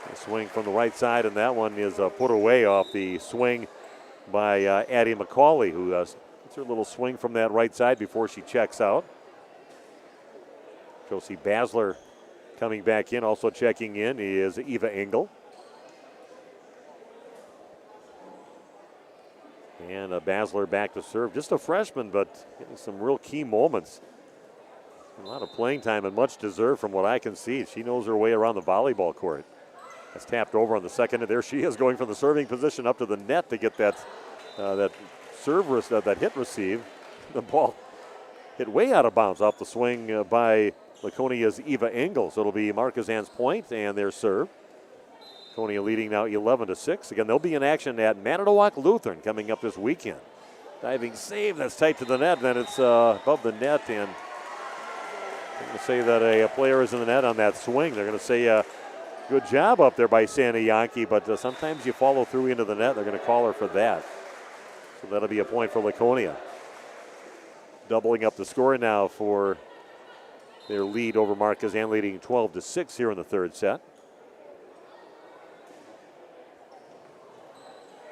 A swing from the right side, and that one is put away off the swing by Addie McCauley, who gets her little swing from that right side before she checks out. Josie Basler coming back in, also checking in is Eva Engel. And Basler back to serve. Just a freshman, but getting some real key moments. A lot of playing time and much deserved from what I can see. She knows her way around the volleyball court. That's tapped over on the second, and there she is going from the serving position up to the net to get that that hit receive. The ball hit way out of bounds off the swing by Laconia's Eva Engel. So it'll be Markesan's point and their serve. Laconia leading now 11-6. Again, they'll be in action at Manitowoc Lutheran coming up this weekend. Diving save, that's tight to the net, then it's above the net, and I'm going to say that a player is in the net on that swing. They're going to say good job up there by Sandy Yankee, but sometimes you follow through into the net. They're going to call her for that. So that'll be a point for Laconia. Doubling up the score now for their lead over Markesan, leading 12-6 here in the third set.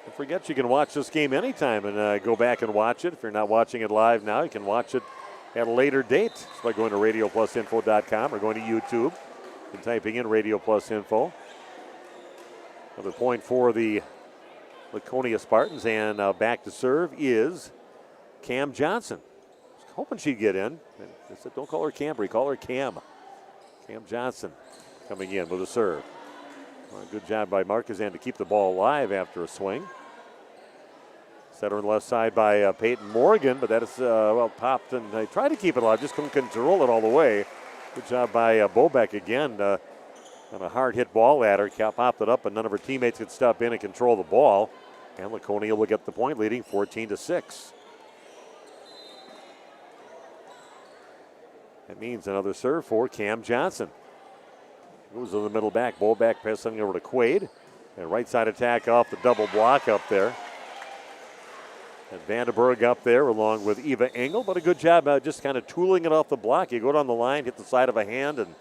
Don't forget, you can watch this game anytime and go back and watch it. If you're not watching it live now, you can watch it at a later date. Just by going to radioplusinfo.com or going to YouTube and typing in Radio Plus Info. Another point for the Laconia Spartans, and back to serve is Cam Johnson. Was hoping she'd get in. I said, don't call her Cambry, call her Cam. Cam Johnson coming in with a serve. Good job by Markesan to keep the ball alive after a swing. Set her on the left side by Peyton Morgan, but that is, popped, and they tried to keep it alive, just couldn't control it all the way. Good job by Bobek again on a hard hit ball at her. Popped it up, and none of her teammates could step in and control the ball. And Laconia will get the point, leading 14-6. That means another serve for Cam Johnson. Goes to the middle back. Bobek passing over to Quaid. And right side attack off the double block up there. And Vandenberg up there along with Eva Engel, but a good job just kind of tooling it off the block. You go down the line, hit the side of a hand, and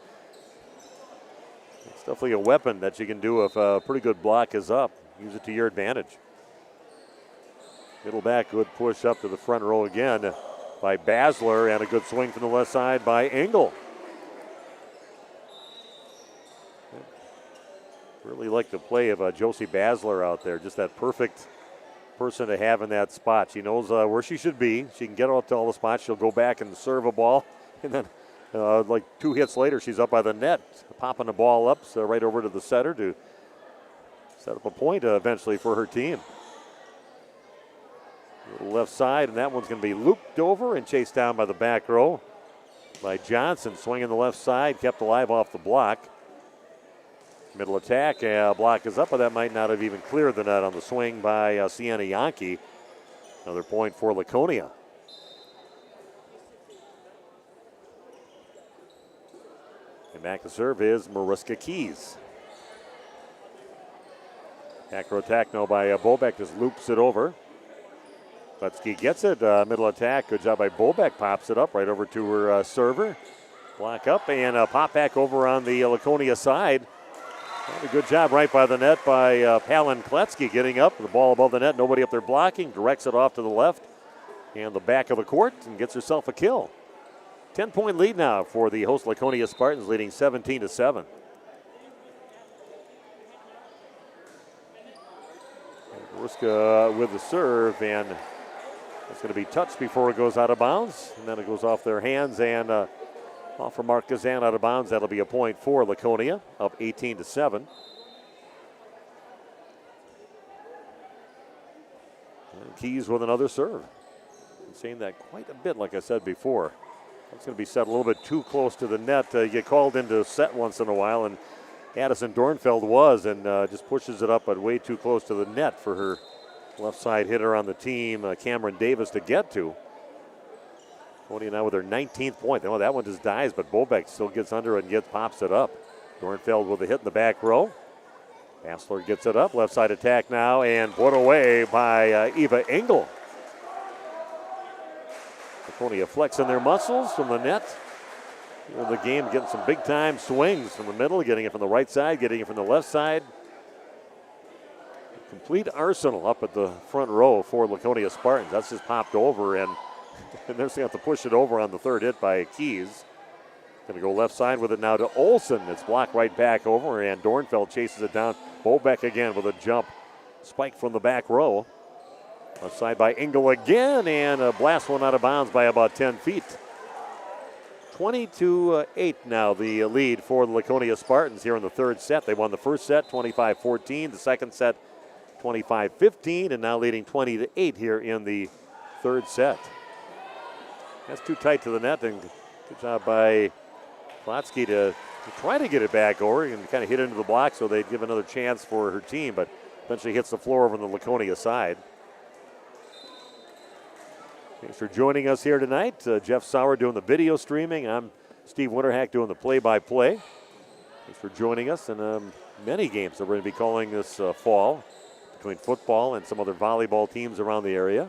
it's definitely a weapon that you can do if a pretty good block is up. Use it to your advantage. Middle back, good push up to the front row again by Basler, and a good swing from the left side by Engel. Really like the play of Josie Basler out there, just that perfect person to have in that spot. She knows where she should be. She can get out to all the spots. She'll go back and serve a ball. And then like 2 hits later, she's up by the net, popping the ball up so right over to the setter to set up a point eventually for her team. Left side, and that one's going to be looped over and chased down by the back row by Johnson. Swinging the left side, kept alive off the block. Middle attack, block is up, but that might not have even cleared the net on the swing by Sienna Yankee. Another point for Laconia. And back to serve is Mariska Keys. Acro attack now by Bobek, just loops it over. Butsky gets it, middle attack, good job by Bobek, pops it up right over to her server. Block up and pop back over on the Laconia side. And a good job right by the net by Palin Kletsky, getting up, the ball above the net, nobody up there blocking, directs it off to the left and the back of the court and gets herself a kill. 10-point lead now for the host Laconia Spartans, leading 17-7. Mariska with the serve, and it's going to be touched before it goes out of bounds, and then it goes off their hands and off for Markesan out of bounds. That'll be a point for Laconia, up 18-7. And Keys with another serve. I'm saying that quite a bit, like I said before. It's going to be set a little bit too close to the net. You get called into set once in a while, and Addison Dornfeld was, and just pushes it up, but way too close to the net for her left side hitter on the team, Cameron Davis, to get to. Laconia now with her 19th point. Oh, that one just dies, but Bobek still gets under it and pops it up. Dornfeld with a hit in the back row. Basler gets it up. Left side attack now and put away by Eva Engel. Laconia flexing their muscles from the net. In the game, getting some big time swings from the middle, getting it from the right side, getting it from the left side. A complete arsenal up at the front row for Laconia Spartans. That's just popped over, and they're going to have to push it over on the third hit by Keys. Going to go left side with it now to Olsen. It's blocked right back over, and Dornfeld chases it down. Bobek again with a jump. Spike from the back row. Left side by Engel again, and a blast one out of bounds by about 10 feet. 20-8 now the lead for the Laconia Spartans here in the third set. They won the first set 25-14, the second set 25-15, and now leading 20-8 here in the third set. That's too tight to the net, and good job by Klotsky to try to get it back over and kind of hit into the block so they'd give another chance for her team, but eventually hits the floor over on the Laconia side. Thanks for joining us here tonight. Jeff Sauer doing the video streaming. I'm Steve Winterhack doing the play-by-play. Thanks for joining us in many games that we're going to be calling this fall between football and some other volleyball teams around the area.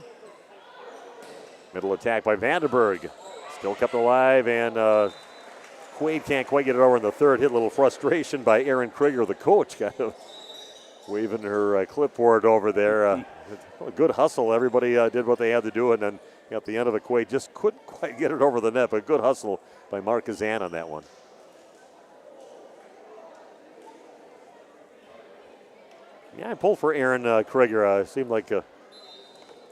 Middle attack by Vandenberg. Still kept alive, and Quaid can't quite get it over in the third. Hit a little frustration by Erin Krieger, the coach, kind of waving her clipboard over there. A good hustle. Everybody did what they had to do, and then Got the end of the quay, just couldn't quite get it over the net, but good hustle by Markesan on that one. Yeah, I pulled for Erin Krieger. Seemed like a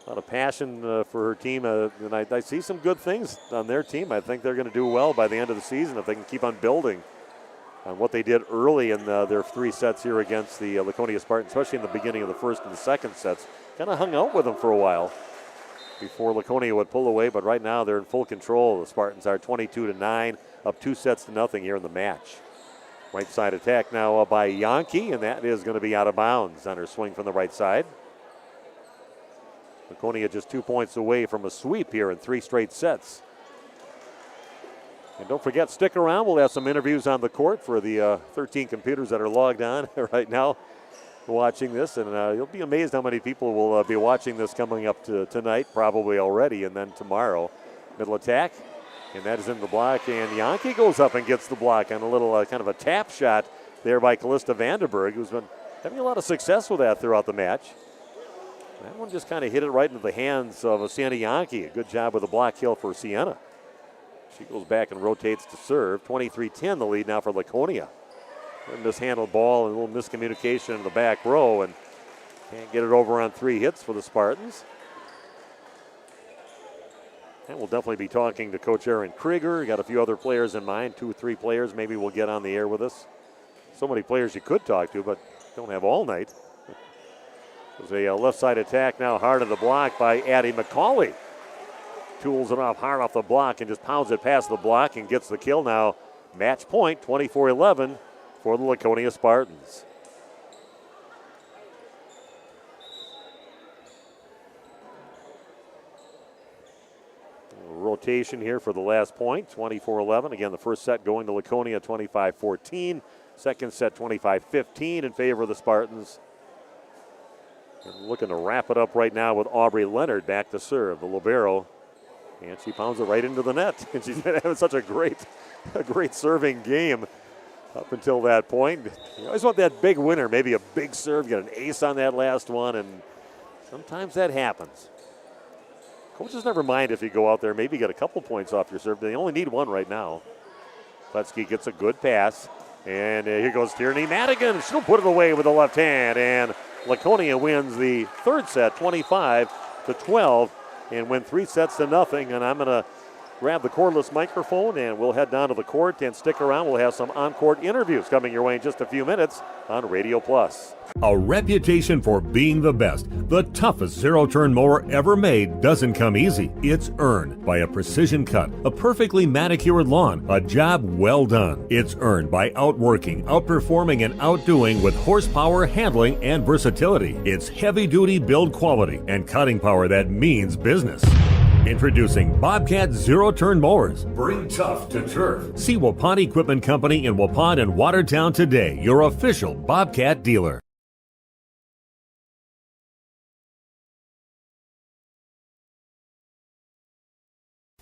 lot of passion for her team, and I see some good things on their team. I think they're going to do well by the end of the season if they can keep on building on what they did early in their 3 sets here against the Laconia Spartans, especially in the beginning of the first and the second sets. Kind of hung out with them for a while before Laconia would pull away, but right now they're in full control. The Spartans are 22-9, up 2-0 here in the match. Right side attack now by Yankee, and that is going to be out of bounds on her swing from the right side. Laconia just 2 points away from a sweep here in 3 straight sets. And don't forget, stick around. We'll have some interviews on the court for the 13 computers that are logged on right now watching this. And you'll be amazed how many people will be watching this coming up to tonight, probably already, and then tomorrow. Middle attack. And that is in the block, and Yankee goes up and gets the block on a little kind of a tap shot there by Callista Vandenberg, who's been having a lot of success with that throughout the match. That one just kind of hit it right into the hands of Sienna Yankee. A good job with the block kill for Sienna. She goes back and rotates to serve. 23-10 the lead now for Laconia. A mishandled ball and a little miscommunication in the back row, and can't get it over on 3 hits for the Spartans. And we'll definitely be talking to Coach Erin Krieger. Got a few other players in mind, 2 or 3 players maybe will get on the air with us. So many players you could talk to, but don't have all night. There's a left side attack now, hard on the block by Addie McCauley. Tools it off hard off the block and just pounds it past the block and gets the kill now. Match point, 24-11 for the Laconia Spartans. Rotation here for the last point, 24-11. Again, the first set going to Laconia, 25-14. Second set, 25-15 in favor of the Spartans. And looking to wrap it up right now with Aubrey Leonard back to serve, the libero. And she pounds it right into the net. And she's been having such a great serving game up until that point. You always want that big winner, maybe a big serve, get an ace on that last one, and sometimes that happens. Coaches never mind if you go out there, maybe get a couple points off your serve. They only need 1 right now. Kletsky gets a good pass. And here goes Tierney Madigan. She'll put it away with the left hand. And Laconia wins the 3rd set, 25-12, and win 3-0. And I'm going to grab the cordless microphone, and we'll head down to the court and stick around. We'll have some on-court interviews coming your way in just a few minutes on Radio Plus. A reputation for being the best, the toughest zero-turn mower ever made doesn't come easy. It's earned by a precision cut, a perfectly manicured lawn, a job well done. It's earned by outworking, outperforming, and outdoing with horsepower, handling, and versatility. It's heavy-duty build quality and cutting power that means business. Introducing Bobcat Zero-Turn Mowers. Bring tough to turf. See Waupun Equipment Company in Waupun and Watertown today, your official Bobcat dealer.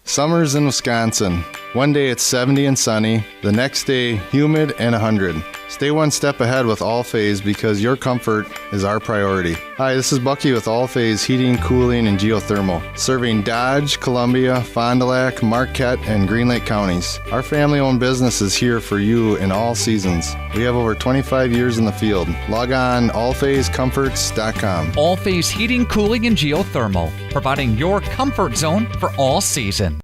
Summers in Wisconsin. One day it's 70 and sunny, the next day humid and 100. Stay one step ahead with All-Phase because your comfort is our priority. Hi, this is Bucky with All-Phase Heating, Cooling, and Geothermal, serving Dodge, Columbia, Fond du Lac, Marquette, and Green Lake counties. Our family-owned business is here for you in all seasons. We have over 25 years in the field. Log on allphasecomforts.com. All-Phase Heating, Cooling, and Geothermal, providing your comfort zone for all season.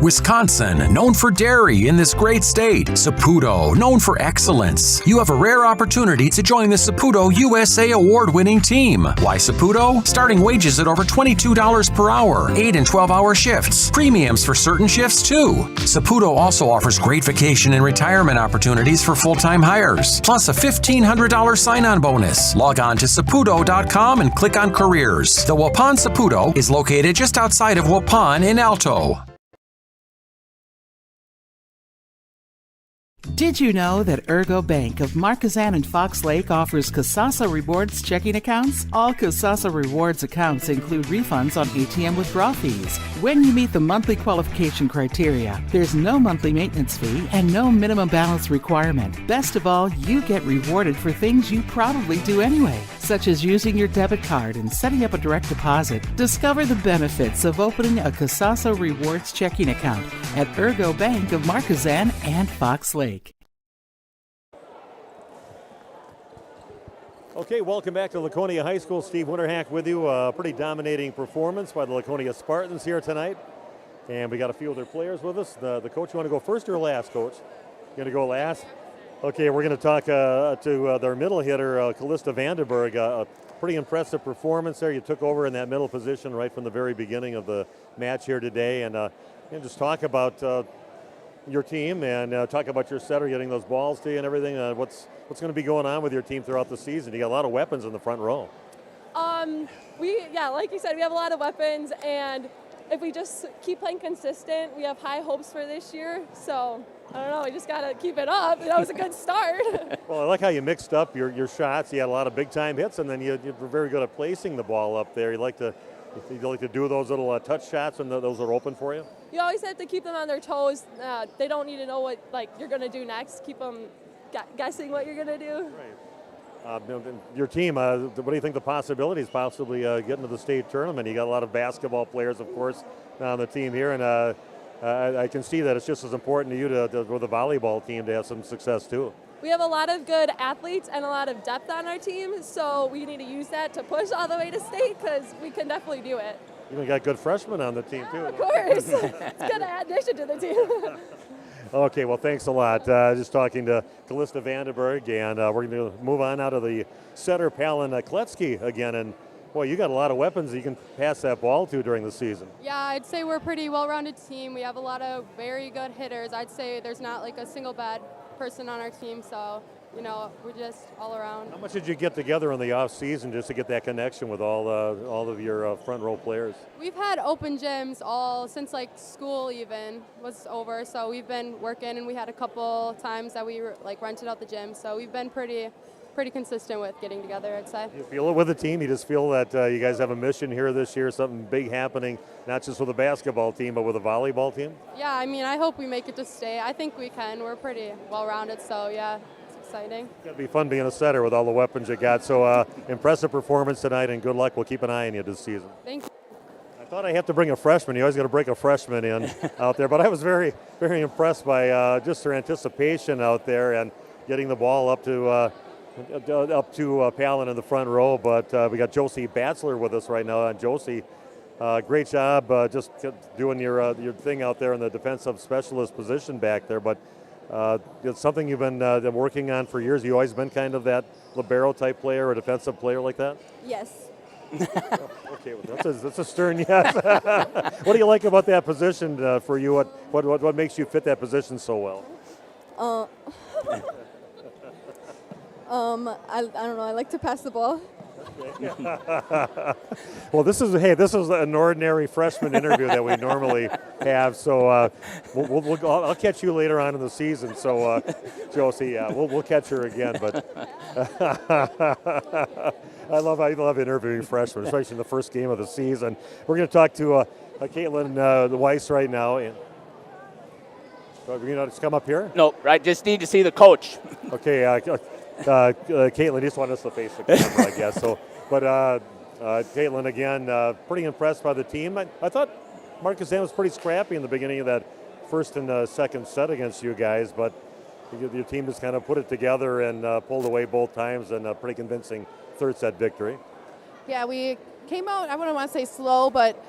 Wisconsin, known for dairy in this great state. Saputo, known for excellence. You have a rare opportunity to join the Saputo USA award-winning team. Why Saputo? Starting wages at over $22 per hour, 8 and 12-hour shifts. Premiums for certain shifts, too. Saputo also offers great vacation and retirement opportunities for full-time hires, plus a $1,500 sign-on bonus. Log on to Saputo.com and click on Careers. The Waupun Saputo is located just outside of Waupun in Alto. Did you know that Ergo Bank of Markesan and Fox Lake offers Kasasa Rewards checking accounts? All Kasasa Rewards accounts include refunds on ATM withdrawal fees. When you meet the monthly qualification criteria, there's no monthly maintenance fee and no minimum balance requirement. Best of all, you get rewarded for things you probably do anyway, such as using your debit card and setting up a direct deposit. Discover the benefits of opening a Kasasa Rewards checking account at Ergo Bank of Markesan and Fox Lake. Okay, welcome back to Laconia High School. Steve Winterhack with you. Pretty dominating performance by the Laconia Spartans here tonight. And we got a few of their players with us. The coach, you want to go first or last, Coach? You going to go last? Okay, we're going to talk to their middle hitter, Callista Vandenberg. A pretty impressive performance there. You took over in that middle position right from the very beginning of the match here today. And just talk about your team and talk about your setter getting those balls to you and everything. What's going to be going on with your team throughout the season? You got a lot of weapons in the front row. Like you said, we have a lot of weapons, and if we just keep playing consistent, we have high hopes for this year. So I don't know, we just got to keep it up. That was a good start. Well, I like how you mixed up your shots. You had a lot of big time hits, and then you were very good at placing the ball up there. You like to do those little touch shots when those are open for you? You always have to keep them on their toes. They don't need to know what you're going to do next. Keep them guessing what you're going to do. Right. Your team, what do you think the possibilities possibly getting to the state tournament? You got a lot of basketball players, of course, on the team here, and I can see that it's just as important to you with the volleyball team to have some success too. We have a lot of good athletes and a lot of depth on our team, so we need to use that to push all the way to state because we can definitely do it. You even got good freshmen on the team too. Of course. It's a good addition to the team. Okay, well, thanks a lot. Just talking to Callista Vandenberg, and we're going to move on out of the setter, Palin Kletsky again. And, boy, you got a lot of weapons that you can pass that ball to during the season. Yeah, I'd say we're a pretty well-rounded team. We have a lot of very good hitters. I'd say there's not like a single bad person on our team, so, we're just all around. How much did you get together in the off season just to get that connection with all of your front row players? We've had open gyms all since school even was over, so we've been working, and we had a couple times that we rented out the gym, so we've been pretty consistent with getting together, I'd say. You feel it with the team? You just feel that you guys have a mission here this year, something big happening, not just with the basketball team, but with the volleyball team? Yeah, I hope we make it to state. I think we can. We're pretty well-rounded, so yeah, it's exciting. It's going to be fun being a setter with all the weapons you got. So impressive performance tonight, and good luck. We'll keep an eye on you this season. Thank you. I thought I have to bring a freshman. You always got to break a freshman in out there, but I was very, very impressed by just her anticipation out there and getting the ball up to Palin in the front row. But we got Josie Batzler with us right now. And Josie, great job just doing your thing out there in the defensive specialist position back there. But it's something you've been working on for years. You always been kind of that libero type player or defensive player like that? Yes. Okay, well, that's a stern yes. What do you like about that position for you? What makes you fit that position so well? I don't know. I like to pass the ball. Well, this is an ordinary freshman interview that we normally have. So I'll catch you later on in the season. So Josie, we'll catch her again. But I love interviewing freshmen, especially in the first game of the season. We're going to talk to Caitlin Weiss right now. And just come up here. No, I just need to see the coach. Okay. Caitlin just wanted us to face the camera, I guess. So, but Caitlin, again, pretty impressed by the team. I thought Markesan was pretty scrappy in the beginning of that first and second set against you guys, but your team just kind of put it together and pulled away both times, and a pretty convincing third set victory. Yeah, we came out, I wouldn't want to say slow, but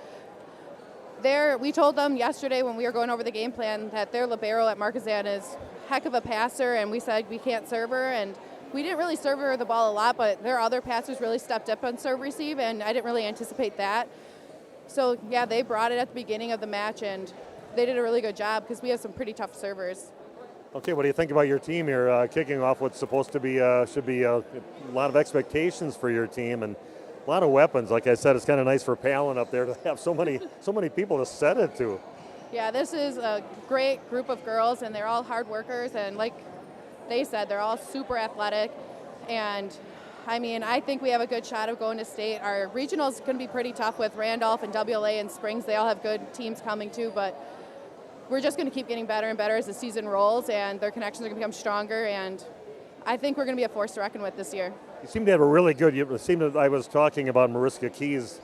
we told them yesterday when we were going over the game plan that their libero at Markesan is heck of a passer, and we said we can't serve her, and we didn't really serve her the ball a lot, but their other passers really stepped up on serve receive, and I didn't really anticipate that. So yeah, they brought it at the beginning of the match, and they did a really good job because we have some pretty tough servers. Okay, what do you think about your team here, kicking off what's supposed to be should be a lot of expectations for your team and a lot of weapons? Like I said, it's kind of nice for Palin up there to have so many people to set it to. Yeah, this is a great group of girls, and they're all hard workers, and like they said, they're all super athletic. And I mean, I think we have a good shot of going to state. Our regional's going to be pretty tough with Randolph and WLA and Springs. They all have good teams coming too, but we're just going to keep getting better and better as the season rolls, and their connections are going to become stronger, and I think we're going to be a force to reckon with this year. You seem to have a really good, I was talking about Mariska Keys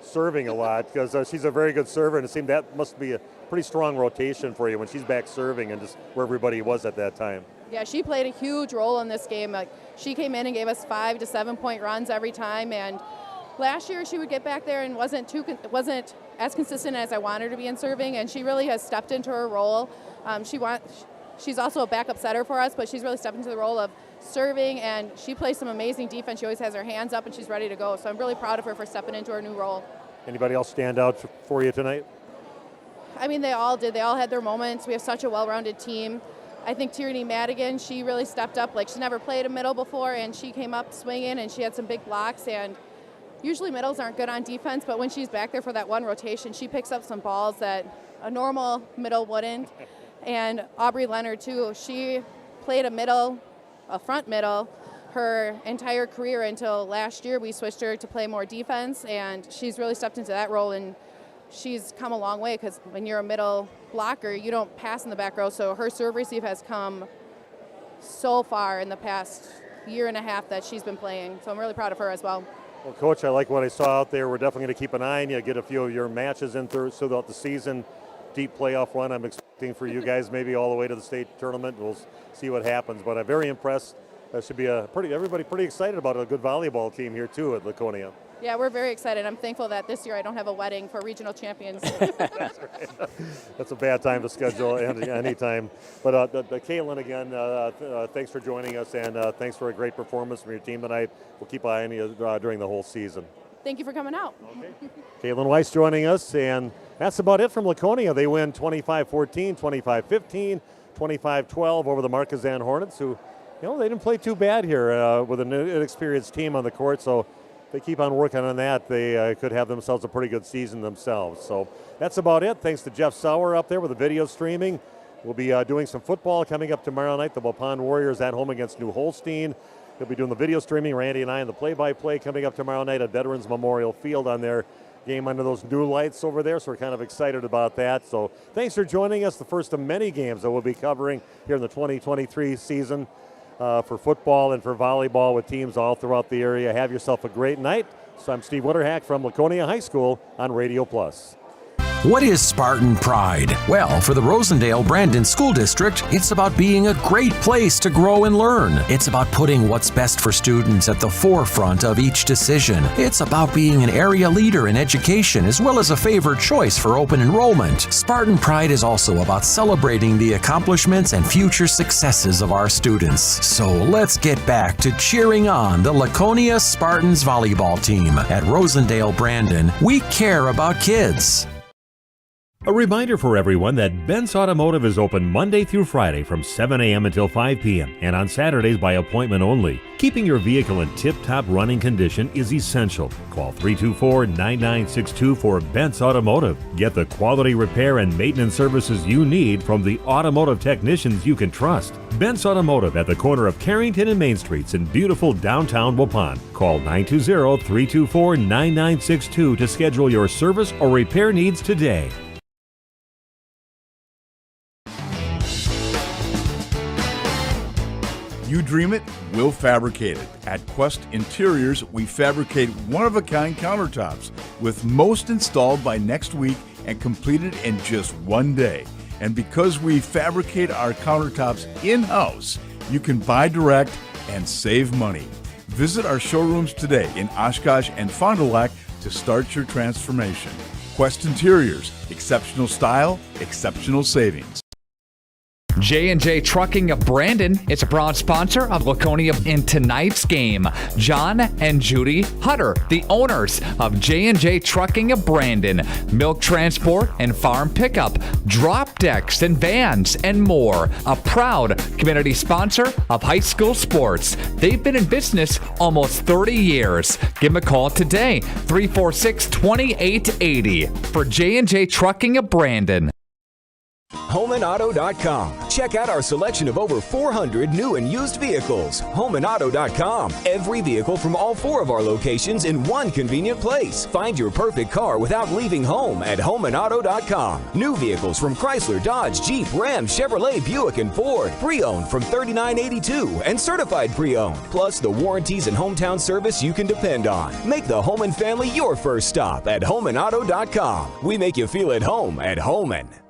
serving a lot because she's a very good server, and it seemed that must be a pretty strong rotation for you when she's back serving and just where everybody was at that time. Yeah, she played a huge role in this game. Like, she came in and gave us 5 to 7 point runs every time, and last year she would get back there and wasn't as consistent as I wanted her to be in serving, and she really has stepped into her role. She's also a backup setter for us, but she's really stepped into the role of serving, and she plays some amazing defense. She always has her hands up and she's ready to go, so I'm really proud of her for stepping into her new role. Anybody else stand out for you tonight? I mean, they all did. They all had their moments. We have such a well-rounded team. I think Tierney Madigan, she really stepped up. Like, she never played a middle before, and she came up swinging, and she had some big blocks, and usually middles aren't good on defense, but when she's back there for that one rotation, she picks up some balls that a normal middle wouldn't. And Aubrey Leonard, too, she played a front middle, her entire career until last year. We switched her to play more defense, and she's really stepped into that role, and she's come a long way because when you're a middle blocker, you don't pass in the back row, so her serve receive has come so far in the past year and a half that she's been playing, so I'm really proud of her as well. Well, Coach, I like what I saw out there. We're definitely going to keep an eye on you, get a few of your matches in throughout the season. Deep playoff run I'm expecting for you guys, maybe all the way to the state tournament. We'll see what happens, but I'm very impressed. Should be everybody pretty excited about a good volleyball team here too at Laconia. Yeah, we're very excited. I'm thankful that this year I don't have a wedding for regional champions. That's a bad time to schedule any time. But Caitlin, again, thanks for joining us, and thanks for a great performance from your team tonight. We'll keep an eye on you during the whole season. Thank you for coming out. Okay. Caitlin Weiss joining us, and that's about it from Laconia. They win 25-14, 25-15, 25-12 over the Markesan Hornets, who, they didn't play too bad here with an inexperienced team on the court. So if they keep on working on that, they could have themselves a pretty good season themselves. So that's about it. Thanks to Jeff Sauer up there with the video streaming. We'll be doing some football coming up tomorrow night. The Waupun Warriors at home against New Holstein. He'll be doing the video streaming. Randy and I in the play-by-play coming up tomorrow night at Veterans Memorial Field on their game under those new lights over there. So we're kind of excited about that. So thanks for joining us. The first of many games that we'll be covering here in the 2023 season for football and for volleyball with teams all throughout the area. Have yourself a great night. So I'm Steve Witterhack from Laconia High School on Radio Plus. What is Spartan Pride? Well, for the Rosendale-Brandon School District, it's about being a great place to grow and learn. It's about putting what's best for students at the forefront of each decision. It's about being an area leader in education as well as a favored choice for open enrollment. Spartan Pride is also about celebrating the accomplishments and future successes of our students. So let's get back to cheering on the Laconia Spartans volleyball team. At Rosendale-Brandon, we care about kids. A reminder for everyone that Bent's Automotive is open Monday through Friday from 7 a.m. until 5 p.m. and on Saturdays by appointment only. Keeping your vehicle in tip-top running condition is essential. Call 324-9962 for Bent's Automotive. Get the quality repair and maintenance services you need from the automotive technicians you can trust. Bent's Automotive at the corner of Carrington and Main Streets in beautiful downtown Waupun. Call 920-324-9962 to schedule your service or repair needs today. You dream it, we'll fabricate it. At Quest Interiors, we fabricate one-of-a-kind countertops, with most installed by next week and completed in just one day. And because we fabricate our countertops in-house, you can buy direct and save money. Visit our showrooms today in Oshkosh and Fond du Lac to start your transformation. Quest Interiors, exceptional style, exceptional savings. J&J Trucking of Brandon is a proud sponsor of Laconia in tonight's game. John and Judy Hutter, the owners of J&J Trucking of Brandon. Milk transport and farm pickup, drop decks and vans, and more. A proud community sponsor of high school sports. They've been in business almost 30 years. Give them a call today, 346-2880 for J&J Trucking of Brandon. HomeAndAuto.com. Check out our selection of over 400 new and used vehicles. HomeAndAuto.com. Every vehicle from all 4 of our locations in one convenient place. Find your perfect car without leaving home at HomeAndAuto.com. New vehicles from Chrysler, Dodge, Jeep, Ram, Chevrolet, Buick, and Ford. Pre-owned from $39.82 and certified pre-owned. Plus the warranties and hometown service you can depend on. Make the Holman family your first stop at HomeAndAuto.com. We make you feel at home at Holman.